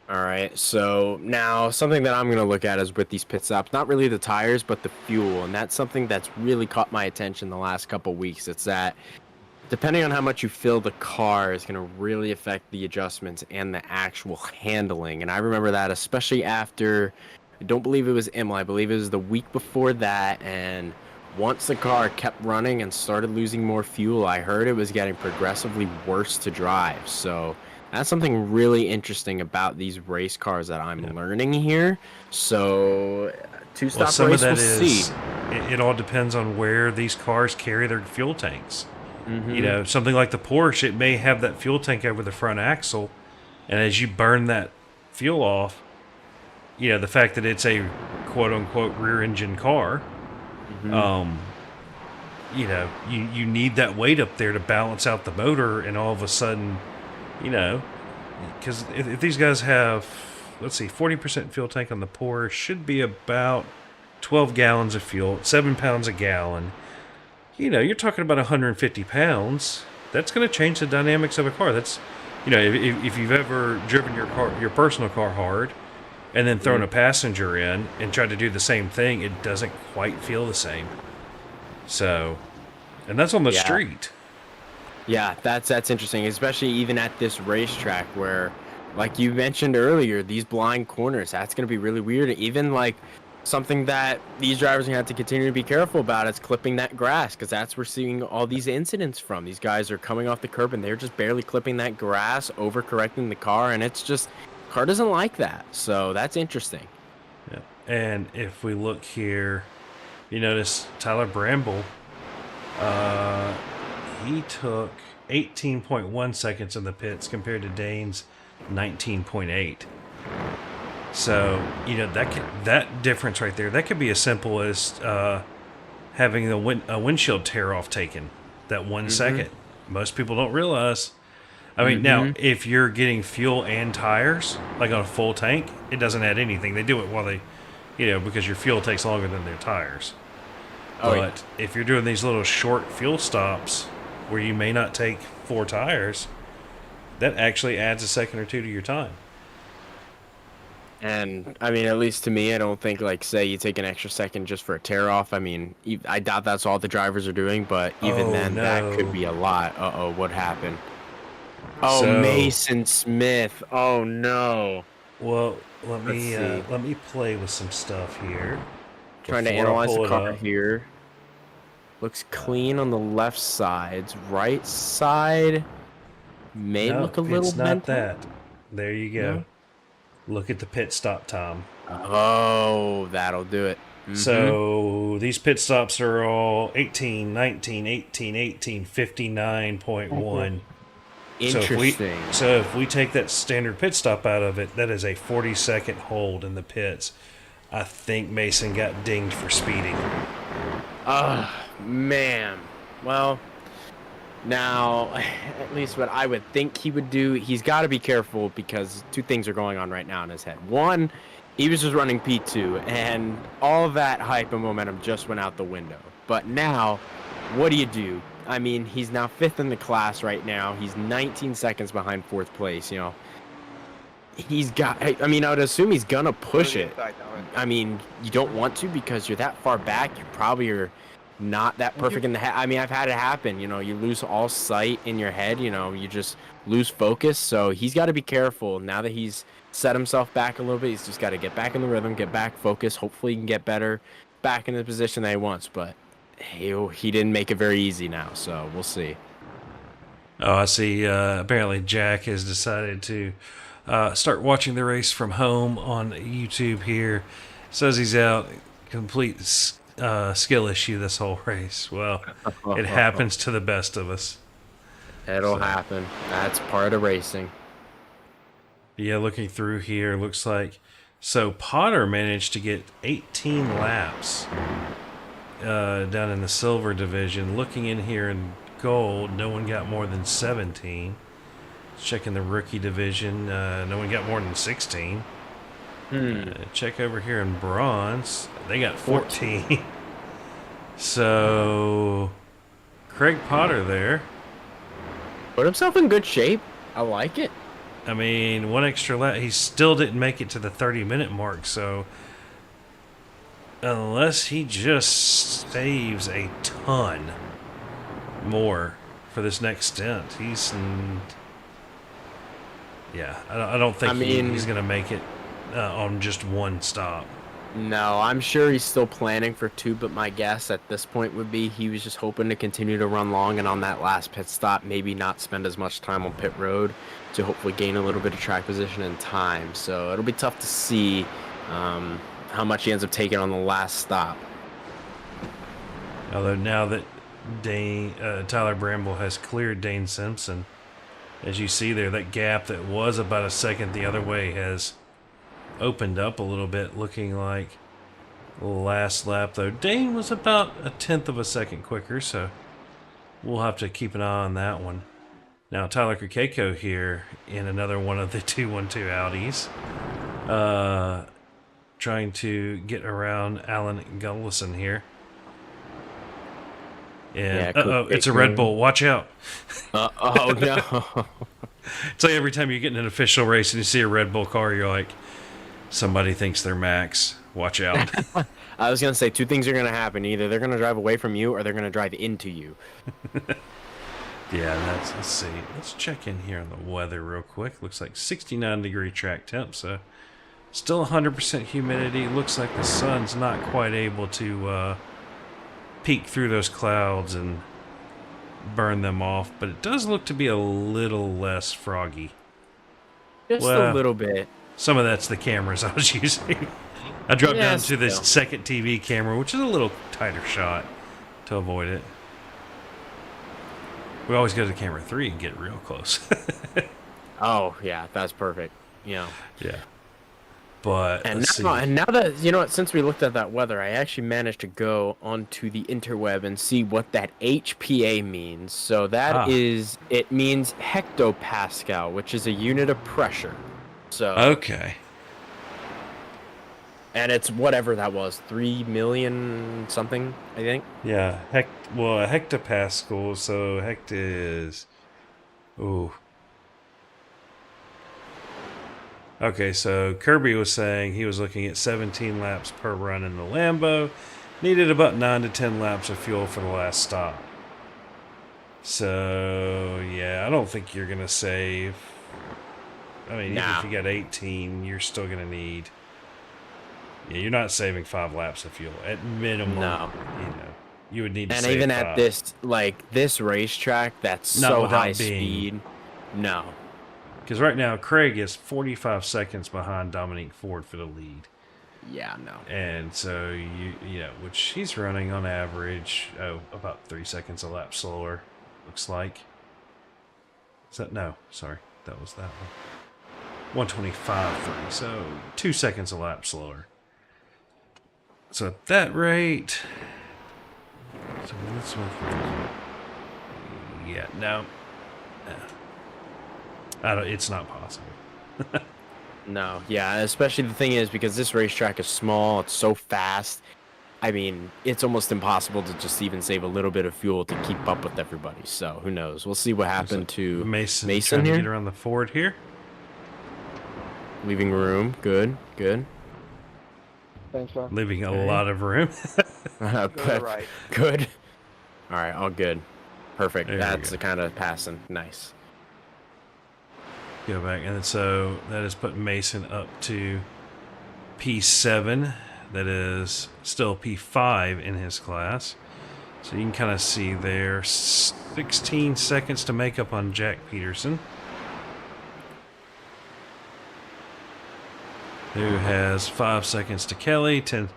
All right. So now something that I'm gonna look at is with these pit stops, not really the tires, but the fuel, and that's something that's really caught my attention the last couple weeks. It's that depending on how much you fill the car is going to really affect the adjustments and the actual handling. And I remember that especially after I don't believe it was Imola. I believe it was the week before that. And once the car kept running and started losing more fuel, I heard it was getting progressively worse to drive. So that's something really interesting about these race cars that I'm learning here. So Well, two-stop some of race, that we'll see. is it all depends on where these cars carry their fuel tanks. You Mm-hmm. know, something like the Porsche, it may have that fuel tank over the front axle, and as you burn that fuel off, you know, the fact that it's a quote unquote rear engine car, Mm-hmm. um, you know, you need that weight up there to balance out the motor, and all of a sudden, you know, because if these guys have, let's see, 40% fuel tank on the Porsche, should be about 12 gallons of fuel, 7 pounds a gallon. You know, you're talking about 150 pounds. That's going to change the dynamics of a car. That's, you know, if you've ever driven your personal car hard, and then thrown a passenger in and tried to do the same thing, it doesn't quite feel the same. So, and that's on the Yeah. street. Yeah, that's interesting, especially even at this racetrack where, like you mentioned earlier, these blind corners, that's going to be really weird. Even like something that these drivers are going to have to continue to be careful about is clipping that grass, because that's where we're seeing all these incidents from. These guys are coming off the curb and they're just barely clipping that grass, overcorrecting the car, and it's just, car doesn't like that. So that's interesting. Yeah. And if we look here, you notice Tyler Bramble, uh, he took 18.1 seconds in the pits compared to Dane's 19.8. So, you know, that difference right there, that could be as simple as having a windshield tear off taken that 1 second. Most people don't realize. I mean, now, if you're getting fuel and tires, like on a full tank, it doesn't add anything. They do it while they, you know, because your fuel takes longer than their tires. Oh, yeah. But if you're doing these little short fuel stops where you may not take 4 tires, that actually adds a second or two to your time. And I mean, at least to me, I don't think like say you take an extra second just for a tear off. I mean, I doubt that's all the drivers are doing, but even Oh, then, that could no. be a lot. Uh-oh, what happened? Oh, So, Mason Smith. Oh no. well, Let's see. let me play with some stuff here Trying to before I analyze the pull it car up. here. Looks clean on the left sides. Right side may No, look a little it's not bent up. that. There you go. No? Look at the pit stop time. Oh, that'll do it. So these pit stops are all 18, 19, 18, 18, 59.1. Interesting. So if we take that standard pit stop out of it, that is a 40-second hold in the pits. I think Mason got dinged for speeding. Man. Well, now, at least what I would think he would do, he's got to be careful because two things are going on right now in his head. One, he was just running P2, and all of that hype and momentum just went out the window. But now, what do you do? I mean, he's now 5th in the class right now. He's 19 seconds behind 4th place, you know. He's got, I mean, I would assume he's going to push it. I mean, you don't want to because you're that far back. You probably are not that perfect in the head. I mean, I've had it happen. You know, you lose all sight in your head. You know, you just lose focus. So he's got to be careful. Now that he's set himself back a little bit, he's just got to get back in the rhythm, get back focused. Hopefully he can get better back in the position that he wants. But he didn't make it very easy now. So we'll see. Oh, I see. Apparently Jack has decided to start watching the race from home on YouTube here. Says he's out. Complete skill issue this whole race. Well, it happens to the best of us. It'll happen. That's part of racing. Yeah, looking through here, looks like so Potter managed to get 18 laps down in the silver division. Looking in here in gold, no one got more than 17. Checking the rookie division, no one got more than 16. Check over here in bronze, they got 14. So Craig Potter there. Put himself in good shape. I like it. I mean, one extra lap. He still didn't make it to the 30-minute mark, so unless he just saves a ton more for this next stint, yeah, I don't think he's going to make it on just one stop. No, I'm sure he's still planning for 2, but my guess at this point would be he was just hoping to continue to run long and on that last pit stop, maybe not spend as much time on pit road to hopefully gain a little bit of track position and time. So it'll be tough to see how much he ends up taking on the last stop. Although now that Tyler Bramble has cleared Dane Simpson, as you see there, that gap that was about a second the other way has opened up a little bit, looking like last lap, though Dane was about a tenth of a second quicker, so we'll have to keep an eye on that one. Now Tyler Kukeko here in another one of the 212 Audis, trying to get around Alan Gullison here. And Yeah, it's a Red Bull. Watch out. Oh no. It's like every time you get in an official race and you see a Red Bull car, you're like, somebody thinks they're Max. Watch out. I was going to say 2 things are going to happen. Either they're going to drive away from you or they're going to drive into you. Yeah, let's see. Let's check in here on the weather real quick. Looks like 69-degree track temp, so still 100% humidity. Looks like the sun's not quite able to peek through those clouds and burn them off, but it does look to be a little less froggy. Just a little bit. Some of that's the cameras I was using. I dropped down to this still. second TV camera, which is a little tighter shot to avoid it. We always go to camera 3 and get real close. Oh, yeah, that's perfect. Yeah. But And let's now, see. and now that, you know what, since we looked at that weather, I actually managed to go onto the interweb and see what that HPA means. So that it means hectopascal, which is a unit of pressure. So Okay. And it's whatever that was, 3 million something, I think. Yeah. A hectopascal, so hect is... Ooh. Okay, so Kirby was saying he was looking at 17 laps per run in the Lambo. Needed about 9 to 10 laps of fuel for the last stop. So, yeah, I don't think you're going to save... I mean, even if you got 18, you're still going to need... Yeah, you're not saving 5 laps of fuel. At minimum, No. You would need to And save even 5. at this racetrack that's Not so without high being- speed. No. Because right now, Craig is 45 seconds behind Dominique Ford for the lead. Yeah, no. And so, which he's running on average, about 3 seconds a lap slower, looks like. Is that? No, sorry. That was that one. 125.3, so 2 seconds a lap slower. So at that rate... So let's yeah, no. It's not possible. No, yeah, especially the thing is because this racetrack is small, it's so fast. I mean, it's almost impossible to just even save a little bit of fuel to keep up with everybody. So who knows? We'll see what happened to Mason Mason trying to here. get around the Ford here. Leaving room. Good. Thanks, sir. Leaving a lot of room. Right. Good. All right, all good. Perfect. There we That's go. the kind of passing. Nice. Go back, and so that has put Mason up to P7. That is still P5 in his class. So you can kind of see there 16 seconds to make up on Jack Peterson, who has 5 seconds to Kelly. 10.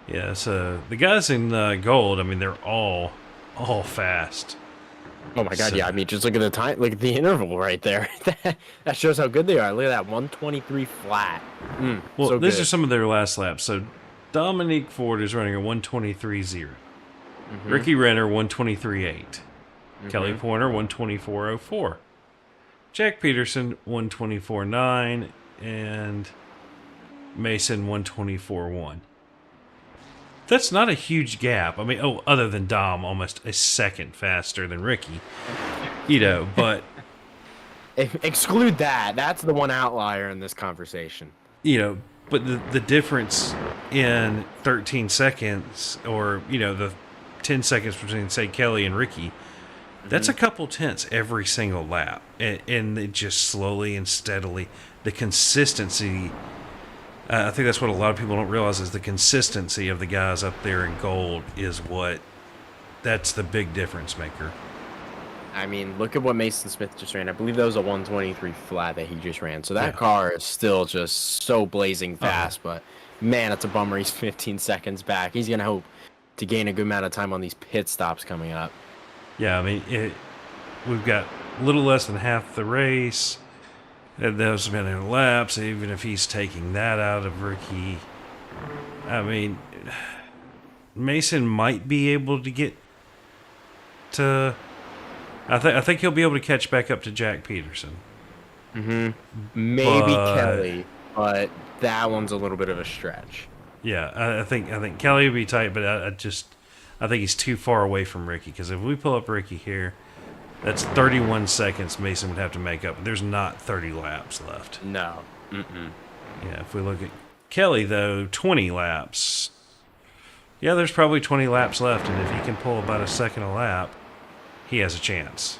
Yeah, so the guys in gold, I mean, they're all fast. Oh my God, So- yeah. I mean, just look at the time, look at the interval right there. That shows how good they are. Look at that, 123 flat. Well, so these good. are some of their last laps. So Dominique Ford is running a 123.0. Ricky Renner 123.8. Kelly Pointer 124.04. Jack Peterson 124.9 and Mason 124.1. That's not a huge gap. I mean, other than Dom, almost a second faster than Ricky. But Exclude that. That's the one outlier in this conversation. but the difference in 13 seconds, or the 10 seconds between, say, Kelly and Ricky, that's a couple tenths every single lap, and it just slowly and steadily, the consistency I think that's what a lot of people don't realize is the consistency of the guys up there in gold is that's the big difference maker. I mean, look at what Mason Smith just ran. I believe that was a 123 flat that he just ran. So that car is still just so blazing fast. But, man, it's a bummer he's 15 seconds back. He's going to hope to gain a good amount of time on these pit stops coming up. Yeah, I mean, we've got a little less than half the race. Those have been laps, even if he's taking that out of Ricky. I mean, Mason might be able to get to... I think he'll be able to catch back up to Jack Peterson. Mm-hmm. Maybe Kelly, but that one's a little bit of a stretch. Yeah, I think Kelly will be tight, but I think he's too far away from Ricky, because if we pull up Ricky here, that's 31 seconds Mason would have to make up. There's not 30 laps left. No. Mm-mm. Yeah, if we look at Kelly, though, 20 laps. Yeah, there's probably 20 laps left, and if he can pull about a second a lap, he has a chance.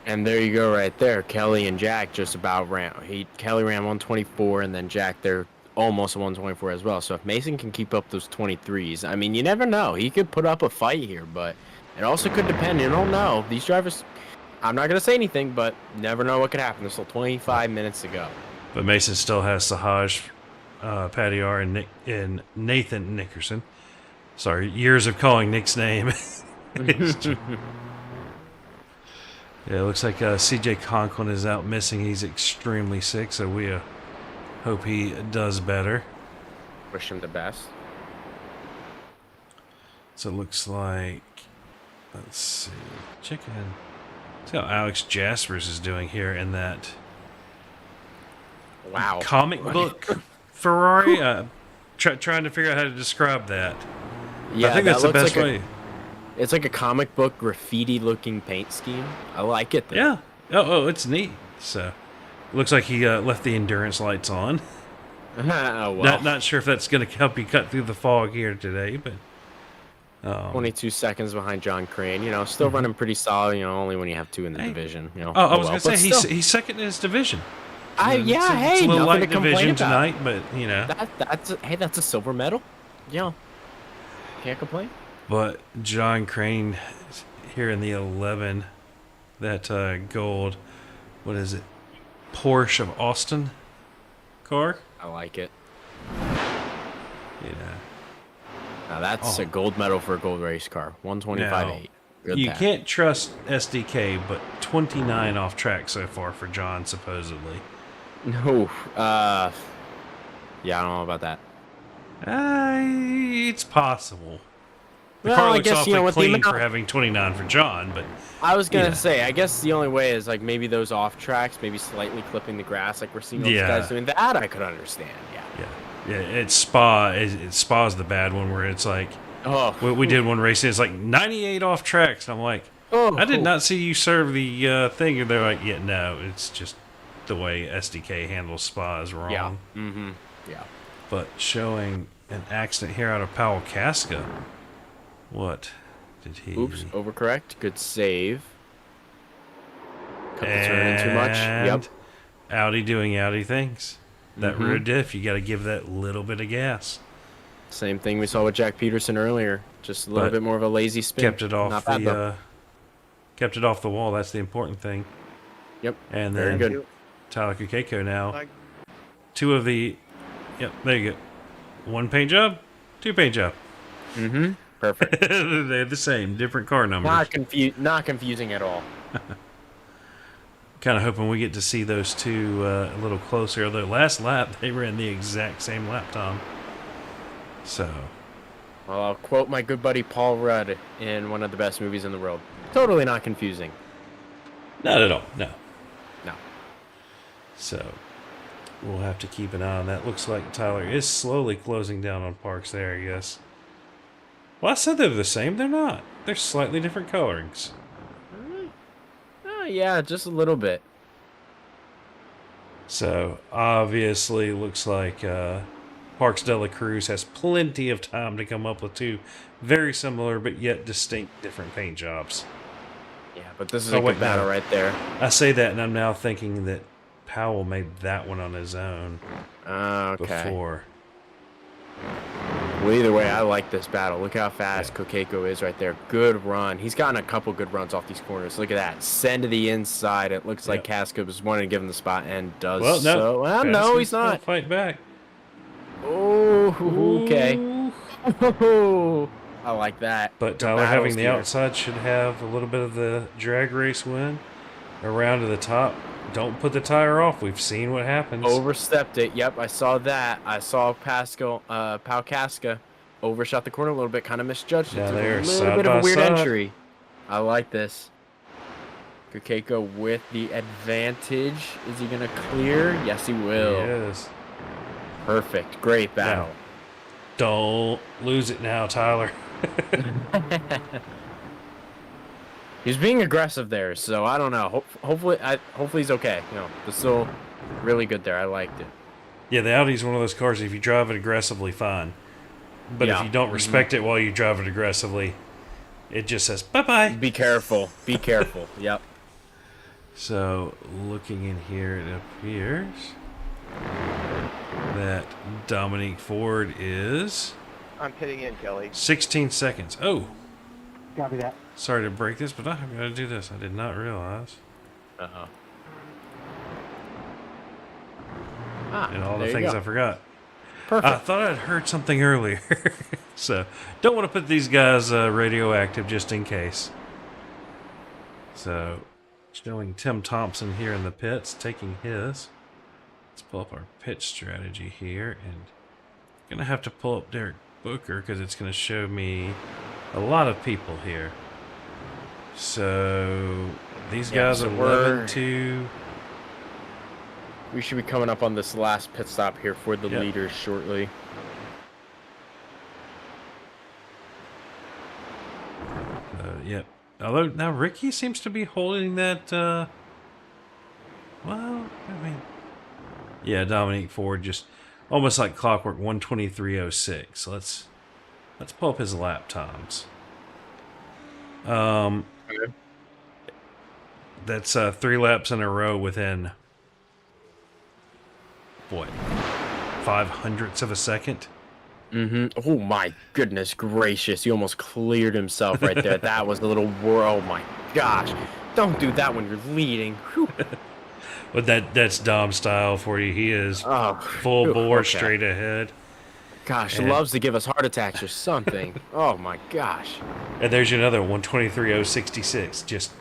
And there you go right there. Kelly and Jack just about ran. Kelly ran 124, and then Jack, they're almost 124 as well. So if Mason can keep up those 23s, I mean, you never know. He could put up a fight here, but it also could depend. You don't know. These drivers, I'm not going to say anything, but never know what could happen. There's still 25 minutes to go. But Mason still has Sahaj, Patty R, and Nathan Nickerson. Sorry, years of calling Nick's name. Yeah, it looks like CJ Conklin is out missing. He's extremely sick, so we hope he does better. Wish him the best. So it looks like, let's see, see how Alex Jaspers is doing here in that comic book Ferrari. Trying to figure out how to describe that. Yeah, I think that's the best way. It's like a comic book graffiti-looking paint scheme. I like it, though. Yeah. Oh, it's neat. So, looks like he left the endurance lights on. Oh, well. Not sure if that's going to help you cut through the fog here today, but 22 seconds behind John Crane. You know, still running pretty solid. You know, only when you have two in the division. You know. I was going to say he's second in his division. It's a little nothing light to complain division about tonight, but you know. That's a silver medal. Yeah, can't complain. But John Crane here in the 11, that gold, what is it? Porsche of Austin car. I like it. Yeah. Now that's a gold medal for a gold race car. 125.8. Good You path. can't trust SDK, but 29 off track so far for John, supposedly. No. Yeah, I don't know about that. It's possible. The Well, car I looks guess, awfully you know, with the clean amount- for having 29 for John, but I was gonna Yeah. say, I guess the only way is like maybe those off tracks, maybe slightly clipping the grass, like we're seeing those Yeah. guys doing. That I could understand. Yeah. yeah, it's Spa. Spa's the bad one where it's like Oh. we did one race. It's like 98 off tracks. And I'm like, Oh. I did not see you serve the thing. And they're like, yeah, no, it's just the way SDK handles Spa is wrong. Yeah. Mm-hmm. Yeah. But showing an accident here out of Powell Casca. What did he? Oops. Overcorrect. Good save. Cut the turn in too much. Yep. Audi doing Audi things. That Mhm. rear diff, you got to give that little bit of gas. Same thing we saw with Jack Peterson earlier. Just a little But bit more of a lazy spin. Kept it off Not bad, though. kept it off the wall. That's the important thing. Yep. And Very then good. Tyler Kukeko now. Two of the. Yep, there you go. One paint job, two paint job. Mm-hmm. Perfect. They're the same, different car numbers. Not confusing at all. Kind of hoping we get to see those two a little closer. Although last lap they ran the exact same lap time. So. Well, I'll quote my good buddy Paul Rudd in one of the best movies in the world. Totally not confusing. Not at all. No. No. So we'll have to keep an eye on that. Looks like Tyler is slowly closing down on Parks there, I guess. Well, I said they're the same. They're not. They're slightly different colorings. Yeah, just a little bit. So obviously looks like Parks de la Cruz has plenty of time to come up with two very similar but yet distinct different paint jobs. Yeah, but this is a good battle right there. I say that and I'm now thinking that Powell made that one on his own Okay. before. Well, either way, I like this battle. Look how fast Kokeko is right there. Good run. He's gotten a couple good runs off these corners. Look at that. Send to the inside. It looks like Casca was wanting to give him the spot and does Well, no. so. Well, no, he's not. Fight back. Oh, okay. Ooh. Oh, I like that. But The Tyler having battles the here. outside should have a little bit of the drag race win. Around to the top. Don't put the tire off. We've seen what happens. Overstepped it. Yep, I saw that. I saw Pau Casca overshot the corner a little bit, kind of misjudged it. Now Took they're a little side bit of by a weird side. entry. I like this. Kokeko with the advantage. Is he going to clear? Yes, he will. Yes. Perfect. Great battle. Don't lose it now, Tyler. He's being aggressive there, so I don't know. Hopefully he's okay. You know, it's still really good there. I liked it. Yeah, the Audi's one of those cars, if you drive it aggressively, fine. But if you don't respect it while you drive it aggressively, it just says, bye-bye. Be careful. Be careful. Yep. So, looking in here, it appears that Dominique Ford is I'm pitting in, Kelly. 16 seconds. Oh, Copy that. sorry to break this, but I'm going to do this. I did not realize. Uh-oh. And all the there you things go. I forgot. Perfect. I thought I'd heard something earlier. So, don't want to put these guys radioactive just in case. So, showing Tim Thompson here in the pits, taking his. Let's pull up our pit strategy here. And going to have to pull up Derek Booker because it's going to show me a lot of people here. So, these guys so are we're- 11-2. We should be coming up on this last pit stop here for the Yep. leaders shortly. Yep. Although now Ricky seems to be holding that. Well, I mean, yeah, Dominique Ford just almost like clockwork, 1:23.06. Let's pull up his lap times. Okay. That's 3 laps in a row within what, 0.05 of a second. Oh my goodness gracious! He almost cleared himself right there. That was a little whirl. Oh my gosh! Don't do that when you're leading. Whew. But that's Dom style for you. He is Oh, full whew, bore, okay. straight ahead. Gosh, And- loves to give us heart attacks or something. Oh my gosh! And there's another 1:23.066. Just,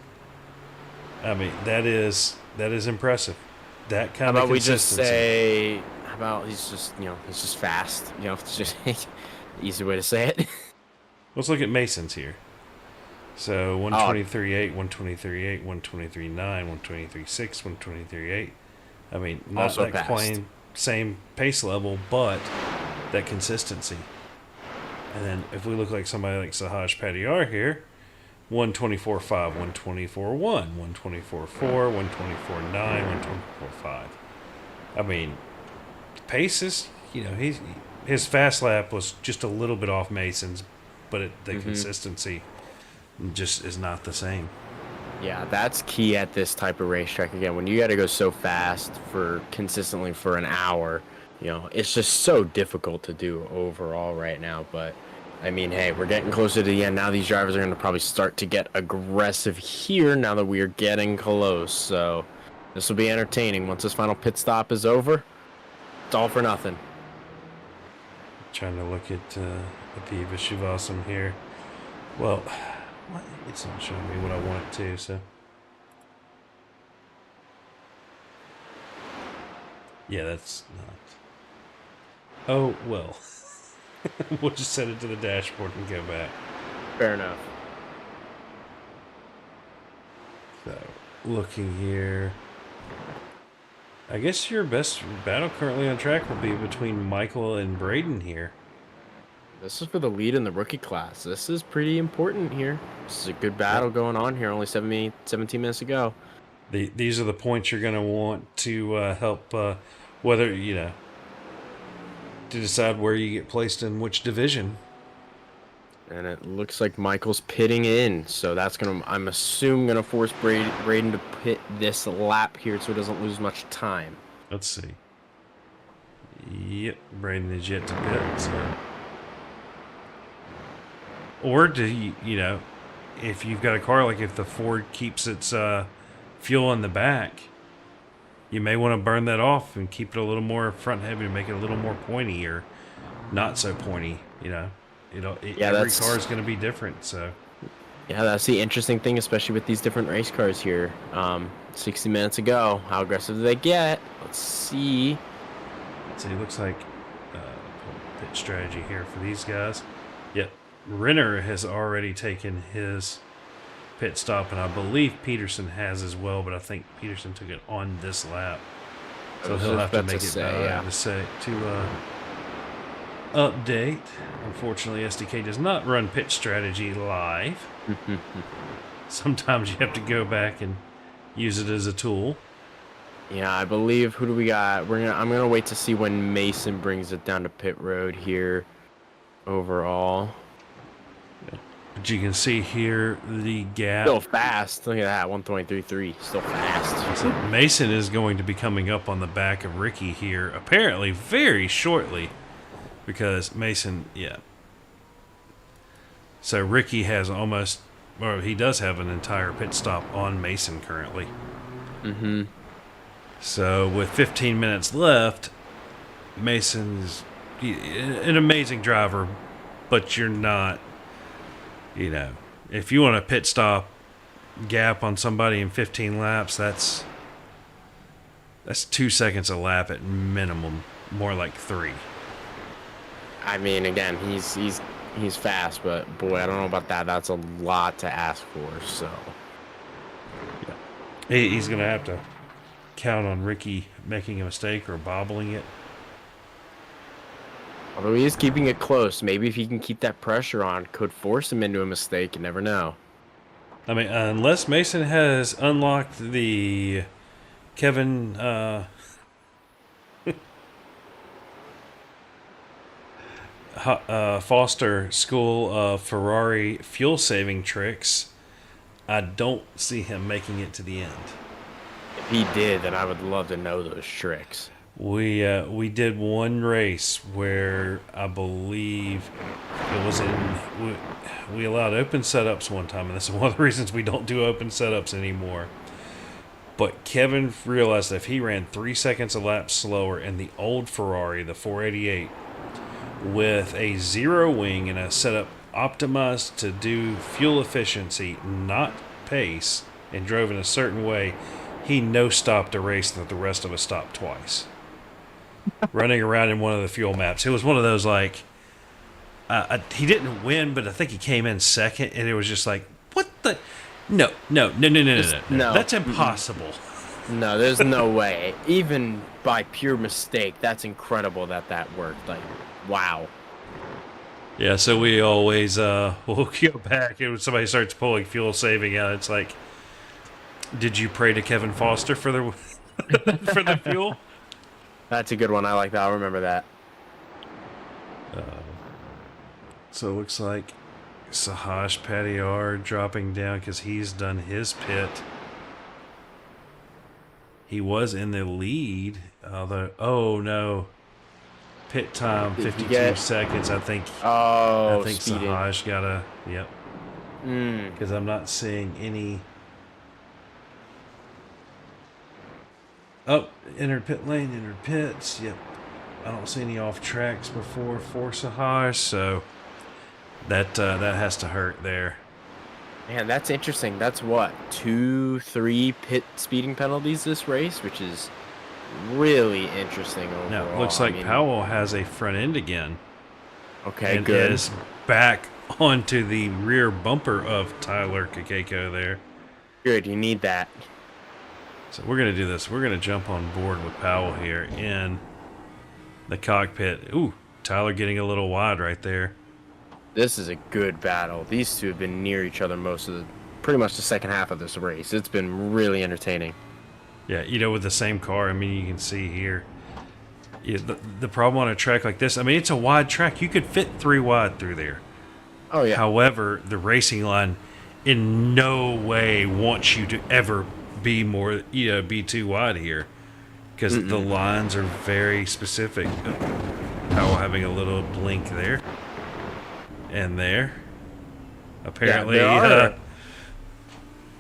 I mean, that is impressive. That How kind of about we just consistency. say? How about he's just fast? You know, it's just easy way to say it. Let's look at Mason's here. So 123.8, 123.8, 123.9, 123.6, 123.8. I mean, not Also that fast. quite same pace level, but that consistency. And then if we look like somebody like Sahaj Patiar here, 124.5, 124.1, 124.4, 124.9, 124.5. I mean, pace is, you know, his fast lap was just a little bit off Mason's, but the consistency just is not the same. Yeah, that's key at this type of racetrack. Again, when you got to go so fast for consistently for an hour, you know, it's just so difficult to do overall right now. But I mean, hey, we're getting closer to the end. Now these drivers are going to probably start to get aggressive here now that we are getting close. So this will be entertaining. Once this final pit stop is over, it's all for nothing. Trying to look at Aviva Shivasam here. Well, it's not showing me what I want it to, so. Yeah, that's not. Oh, well. We'll just set it to the dashboard and go back. Fair enough. So, looking here. I guess your best battle currently on track will be between Michael and Braden here. This is for the lead in the rookie class. This is pretty important here. This is a good battle going on here. Only 17 minutes to go. These are the points you're going to want to help, whether, you know, to decide where you get placed in which division. And it looks like Michael's pitting in. So that's going to, I'm assuming, going to force Braden to pit this lap here so he doesn't lose much time. Let's see. Yep, Brandon is yet to pit. So. Or do you know, if you've got a car, like if the Ford keeps its fuel in the back, you may want to burn that off and keep it a little more front heavy to make it a little more pointy or not so pointy. You know, every car is going to be different. So yeah, that's the interesting thing, especially with these different race cars here. 60 minutes ago, how aggressive do they get? Let's see. it looks like pit strategy here for these guys. Yep, Renner has already taken his pit stop, and I believe Peterson has as well, but I think Peterson took it on this lap, so he'll have to make it to update. Unfortunately, SDK does not run pit strategy live. Sometimes you have to go back and use it as a tool. Yeah, I believe, who do we got? I'm gonna wait to see when Mason brings it down to pit road here overall. But you can see here the gap. Still fast. Look at that, 123.3. Still fast. So Mason is going to be coming up on the back of Ricky here, apparently very shortly, because Mason, yeah. So Ricky has almost, or he does have an entire pit stop on Mason currently. Mm-hmm. So with 15 minutes left, Mason's an amazing driver, but you're not, you know, if you want a pit stop gap on somebody in 15 laps, that's 2 seconds a lap at minimum, more like 3. I mean, again, he's fast, but boy, I don't know about that. That's a lot to ask for. So He's going to have to count on Ricky making a mistake or bobbling it. Although he is keeping it close, maybe if he can keep that pressure on, could force him into a mistake. You never know. I mean, unless Mason has unlocked the Kevin Foster School of Ferrari fuel saving tricks, I don't see him making it to the end. If he did, then I would love to know those tricks. We did one race where I believe it was we allowed open setups one time, and this is one of the reasons we don't do open setups anymore. But Kevin realized that if he ran 3 seconds a lap slower in the old Ferrari, the 488, with a zero wing and a setup optimized to do fuel efficiency, not pace, and drove in a certain way, he no-stopped a race that the rest of us stopped twice. Running around in one of the fuel maps. It was one of those, like, he didn't win, but I think he came in second, and it was just like, what the? No. That's impossible. No, there's no way. Even by pure mistake, that's incredible that worked. Like, wow. Yeah, so we always we'll go back, and when somebody starts pulling fuel saving out, it's like, did you pray to Kevin Foster for the for the fuel? That's a good one. I like that. I'll remember that. So it looks like Sahaj Patiar dropping down because he's done his pit. He was in the lead. Oh no. Pit time 52 seconds. I think speeding. Sahaj got a yep. Because I'm not seeing any. Oh, entered pit lane, entered pits. Yep. I don't see any off tracks before for Sahaj, so that has to hurt there. Man, that's interesting. That's what, 2-3 pit speeding penalties this race, which is really interesting overall. Now, it looks like Powell has a front end again. Okay, and good. Is back onto the rear bumper of Tyler Kakeko there. Good, you need that. So we're going to do this. We're going to jump on board with Powell here in the cockpit. Ooh, Tyler getting a little wide right there. This is a good battle. These two have been near each other pretty much the second half of this race. It's been really entertaining. Yeah, with the same car. I mean, you can see here. Yeah, the problem on a track like this, I mean, it's a wide track. You could fit 3 wide through there. Oh, yeah. However, the racing line in no way wants you to ever be too wide here. because the lines are very specific. Powell having a little blink there and there. Apparently,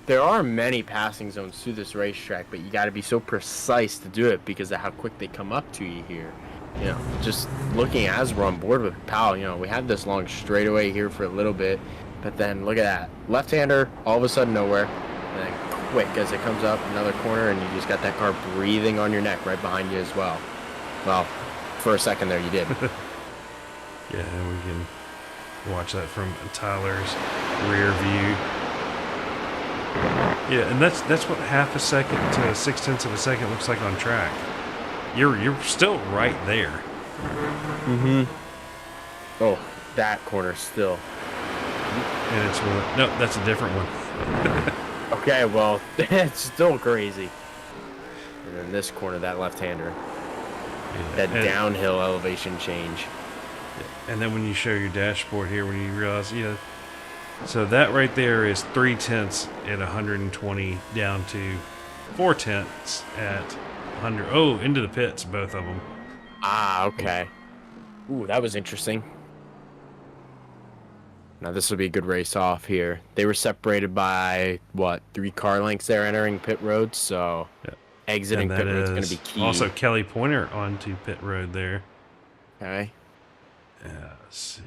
there are many passing zones through this racetrack, but you got to be so precise to do it because of how quick they come up to you here. You know, just looking as we're on board with Powell, you know, we had this long straightaway here for a little bit, but then look at that. Left-hander, all of a sudden nowhere, and then quick as it comes up, another corner, and you just got that car breathing on your neck right behind you as well. Well, for a second there you did. Yeah, we can watch that from Tyler's rear view. Yeah, and that's what half a second to 0.6 of a second looks like on track. You're still right there. Oh, that corner still. And it's no, that's a different one. Okay, well, it's still crazy. And then this corner, that left-hander. Yeah, That downhill elevation change. And then when you show your dashboard here, when you realize, so that right there is 0.3 at 120 down to 0.4 at 100. Oh, into the pits, both of them. Ah, okay. Ooh, that was interesting. Now this will be a good race off here. They were separated by, what, 3 car lengths there entering pit road, so exiting pit road is going to be key. Also, Kelly Pointer onto pit road there. Okay. Let's see.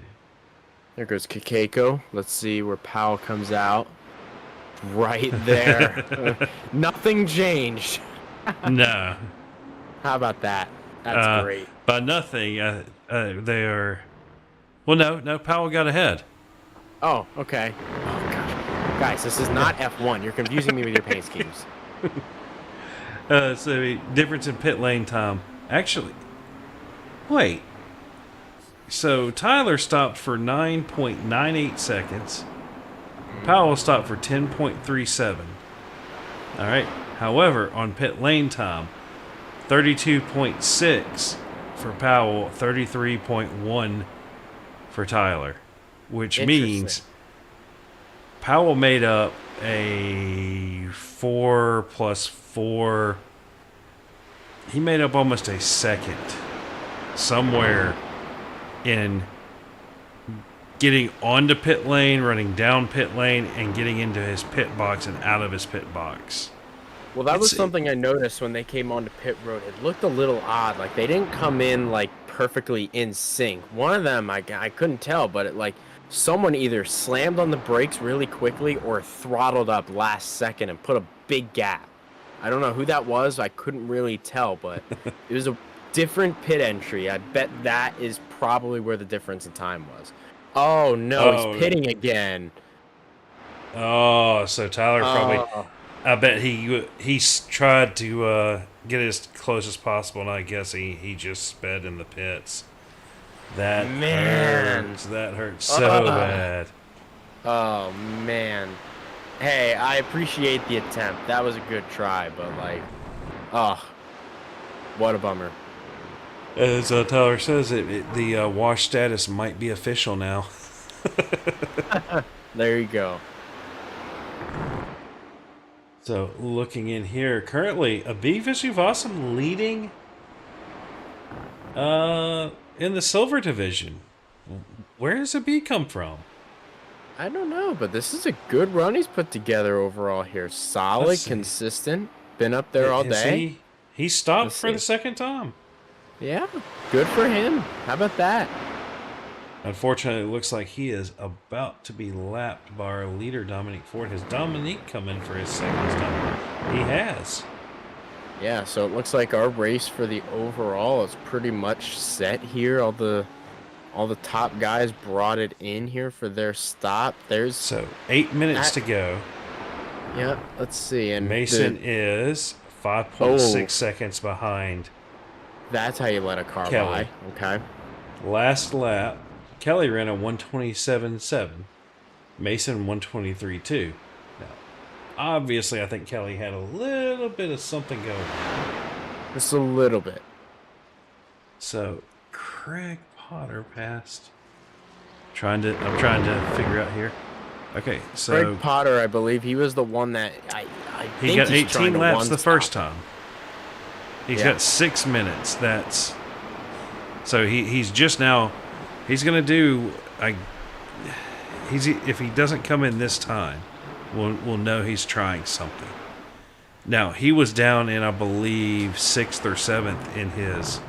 There goes Keiko. Let's see where Powell comes out. Right there. Nothing changed. No. How about that? That's great. By nothing, they are... Well, no, Powell got ahead. Oh, okay. Oh, gosh. Guys, this is not F1. You're confusing me with your paint schemes. So, difference in pit lane time. Actually, wait. So, Tyler stopped for 9.98 seconds. Powell stopped for 10.37. All right. However, on pit lane time, 32.6 for Powell, 33.1 for Tyler, which means Powell made up a 4 plus 4. He made up almost a second somewhere in getting onto pit lane, running down pit lane, and getting into his pit box and out of his pit box. Well, that was something I noticed when they came onto pit road. It looked a little odd. Like, they didn't come in, like, perfectly in sync. One of them, I couldn't tell, but it, like, someone either slammed on the brakes really quickly or throttled up last second and put a big gap. I don't know who that was. I couldn't really tell, but it was a different pit entry. I bet that is probably where the difference in time was. Oh, no, he's pitting again. Oh, so Tyler probably... I bet he tried to get as close as possible, and I guess he just sped in the pits. That hurts. That hurts so bad. Oh, man. Hey, I appreciate the attempt. That was a good try, but, like, oh, what a bummer. As Tyler says, the wash status might be official now. There you go. So, looking in here, currently, Abiy Vishwasam leading in the silver division. Where does Abiy come from? I don't know, but this is a good run he's put together overall here. Solid, consistent, been up there all day. He stopped for the second time. Yeah, good for him. How about that? Unfortunately, it looks like he is about to be lapped by our leader, Dominique Ford. Has Dominique come in for his second stop? He has. Yeah, so it looks like our race for the overall is pretty much set here. All the top guys brought it in here for their stop. There's 8 minutes to go. Yeah, let's see. And Mason is 5.6 seconds behind. That's how you let a car Kelly. by. Okay. Last lap, Kelly ran a 127.7. Mason 123.2. Now, obviously, I think Kelly had a little bit of something going on. Just a little bit. So, Craig Potter passed. I'm trying to figure out here. Okay, so Craig Potter, I believe he was the one that I he think got he's 18 laps the one-stop. first time. He's got 6 minutes. That's so he's just now. He's gonna do. If he doesn't come in this time, we'll know he's trying something. Now he was down in, I believe, 6th or 7th in his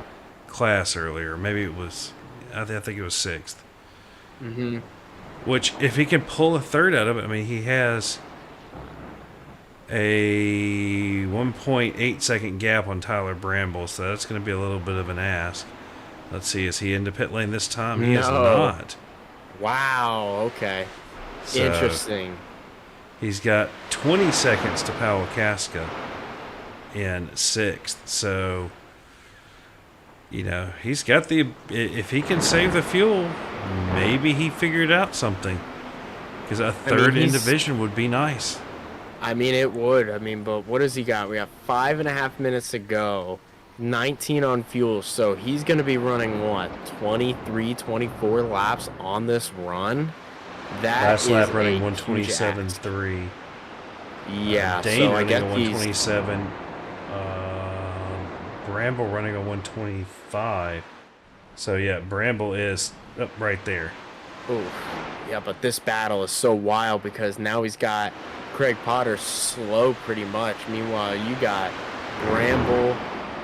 class earlier. Maybe it was. I think it was 6th. Mm-hmm. Which, if he can pull a third out of it, I mean, he has a 1.8 second gap on Tyler Bramble, so that's going to be a little bit of an ask. Let's see, is he into pit lane this time? He is not. Wow, okay. So interesting. He's got 20 seconds to Powell Casca in 6th, so, you know, he's got the, if he can save the fuel, maybe he figured out something. Because a third in division would be nice. I mean, it would. I mean, but what has he got? We got 5.5 minutes to go. 19 on fuel. So he's going to be running, what, 23, 24 laps on this run? Last lap running 127.3. Yeah, Dane so I running guess a 127. Bramble running a 125. So yeah, Bramble is up right there. Ooh, yeah, but this battle is so wild because now he's got Craig Potter slow pretty much. Meanwhile, you got Bramble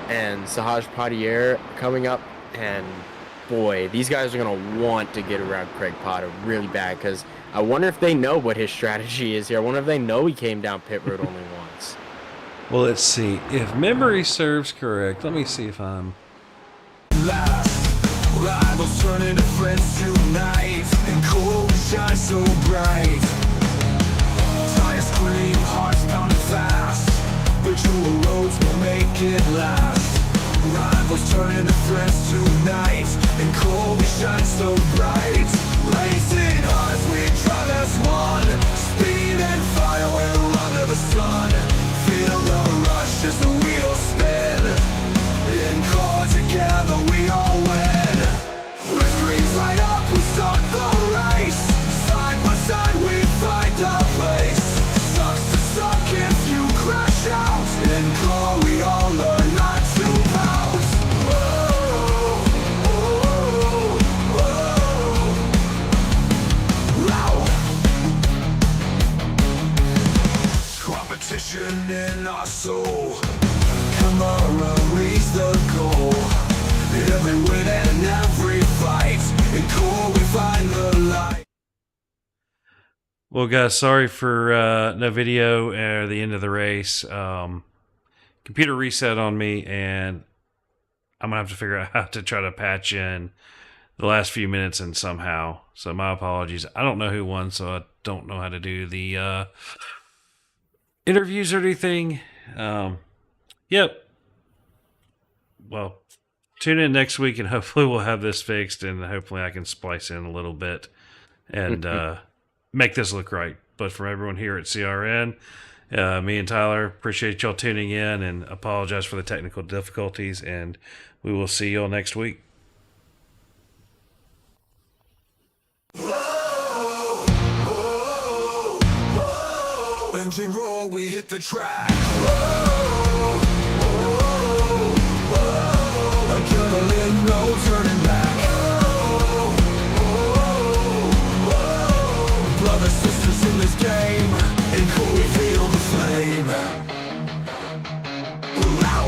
and Sahaj Patier coming up, and boy, these guys are going to want to get around Craig Potter really bad because I wonder if they know what his strategy is here. I wonder if they know he came down pit road only once. Well, let's see. If memory serves correct, let me see if I'm... Rivals turn into friends tonight, and cold shine so bright. Tires scream, hearts pounding fast, but your roads will make it last. Rivals turn into friends tonight, and cold shine so bright. Racing hearts, we drive as one. Speed and fire, we're under the sun. Feel the rush as the wheels spin. In car together, we all win. With screens light up, we start the race. Side by side, we find our place. Sucks to suck if you crash out. In car, we all learn not to pout. Whoa, whoa, whoa. Competition in our soul. Camaraderie's the goal. Every win and every fight, in core we find the light. Well, guys, sorry for no video at the end of the race. Computer reset on me, and I'm going to have to figure out how to try to patch in the last few minutes and somehow. So my apologies. I don't know who won, so I don't know how to do the interviews or anything. Yep. Well, tune in next week, and hopefully we'll have this fixed, and hopefully I can splice in a little bit and make this look right. But from everyone here at CRN, me and Tyler, appreciate y'all tuning in, and apologize for the technical difficulties, and we will see y'all next week. Whoa, whoa, whoa. Engine roll, we hit the track. Whoa, whoa, whoa. Adrenaline, no turning back. Whoa, whoa, whoa. Brothers, sisters in this game, and cool, we feel the flame. Wow.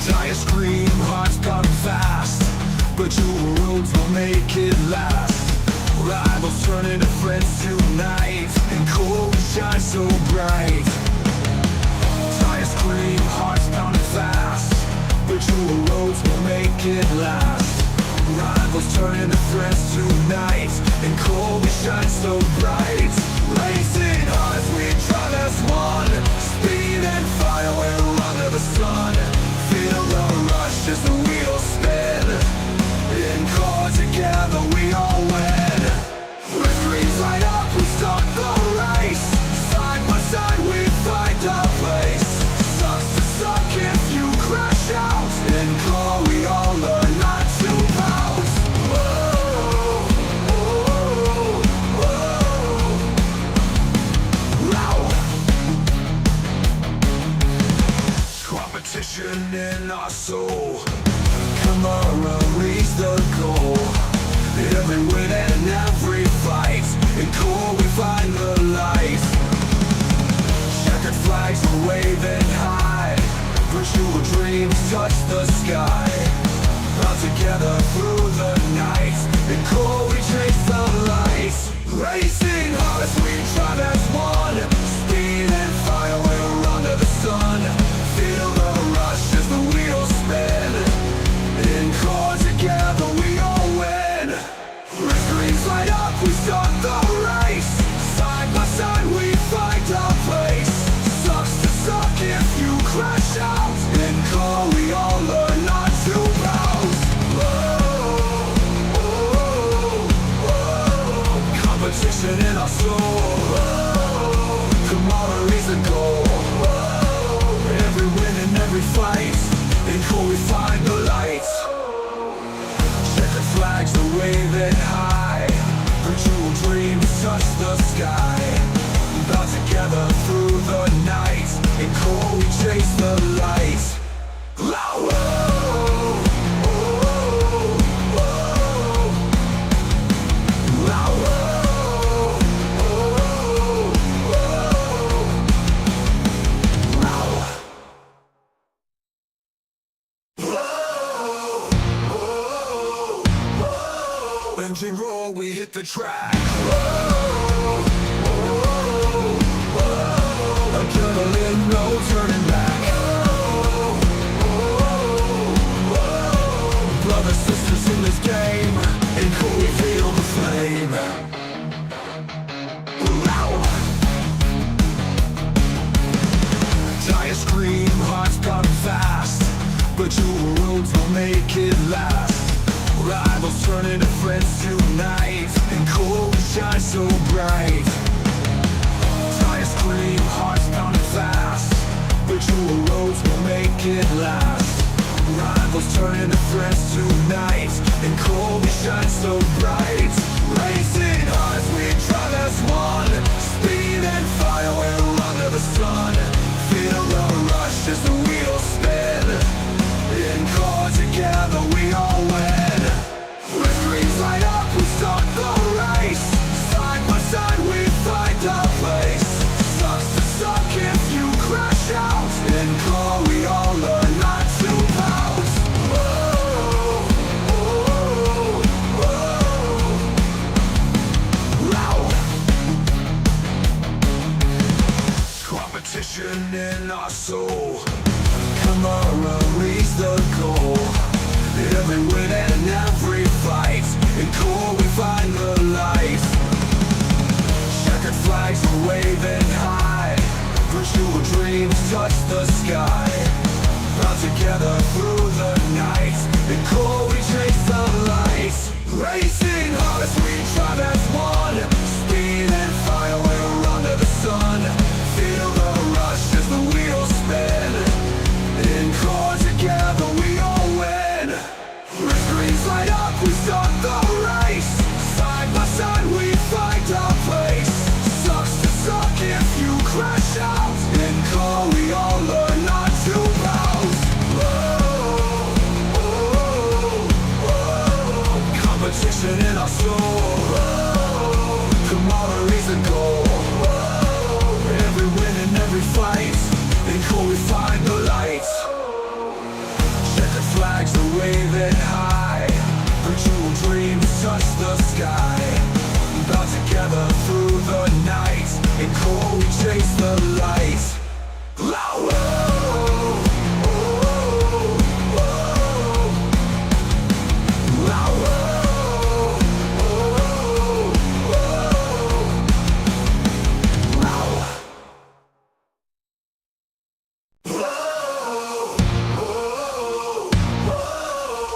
Tires scream, hearts pounding fast, but your roads will make it last. Rivals turn into friends tonight, and cold shine so bright. Tires scream, hearts pounding fast, but your roads will make it last. Rivals turn into friends tonight, and cold shine so bright. Racing hearts, we drive as one. Speed and fire, we're under the sun. Feel the rush as the wheels spin. In car together, we all win. With screens light up, we start the race. Side by side, we find our place. Sucks to suck if you crash out. In car, we all learn not to pout. Whoa, whoa, whoa. Wow. soul. Camaraderie's a goal. Every win and every fight, in cool we find the light. Checkered flags are waving high, virtual dreams touch the sky. Bound together through the night, in cold we chase the light. Engine roll, we hit the track. Adrenaline, no turning back. Brothers, sisters in this game, and cool we feel the flame. Tires scream, hearts pounding fast, but your roads will make it last. Rivals turn into friends tonight, and cold shine so bright. Tires scream, hearts pounding fast, but your roads will make it last. Rivals turn into friends tonight, and cold shine so bright. Racing hearts, we drive as one. Speed and fire, we're under the sun. Feel the rush as the wheels spin. In car together, we all win. When screens light up, we start the race. Side by side, we find our place. Sucks to suck if you crash out. In car, we all learn not to pout. Competition in our soul, camaraderie's the goal. Every win and every fight, in cool we find the light. Checkered flags are waving high, virtual dreams touch the sky. Bound together through the night, in cool we chase the light. Racing hearts, we drive as one. Speed and fire, we're under the sun. Feel the rush as the wheels spin. In car together, we all win. When screens light up, we start the race. Side by side, we find our place. Sucks to suck if you crash out. In car, we all learn not to pout. Competition in our soul, camaraderie's a goal. Every win and every fight, in cool we find the light. Checkered flags are waving high, virtual dreams touch the sky. Bound together through the night, in cold we chase the light.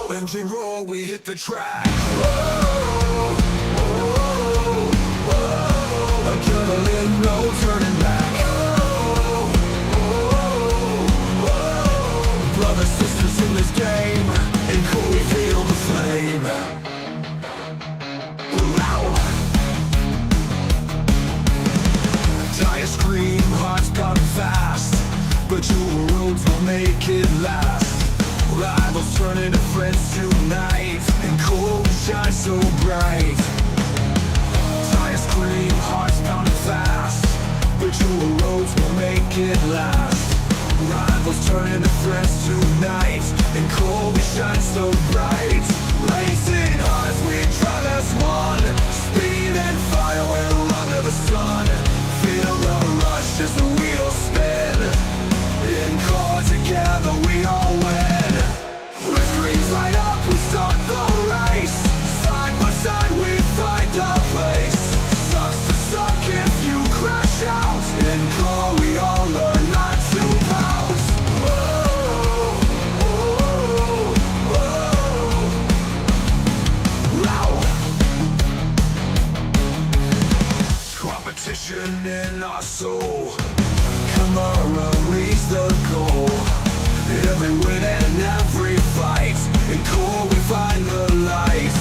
Engine roll, we hit the track. Adrenaline, no turning back. Brothers, sisters in this game, and cool we feel the flame. Tires scream, hearts pounding fast, but your roads will make it last. Rivals turn into friends tonight, and cold shine so bright. Tires scream, hearts pounding fast, but your roads will make it last. Rivals turn into friends tonight, and cold shine so bright. Racing hearts, we drive as one. Speed and fire, we're under the sun. Feel the rush as the wheels spin. In car together, we all win. When screens light up, we start the race. Side by side, we find our place. Sucks to suck if you crash out. In car, we all learn not to pout. in our soul. Camaradere's the goal. Every win and every fight, in core we find the light.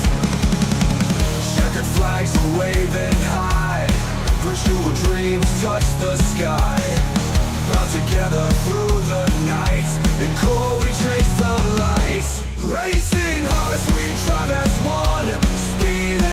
Checkered flags are waving high, virtual dreams touch the sky. Bound together through the night, in core we chase the light. Race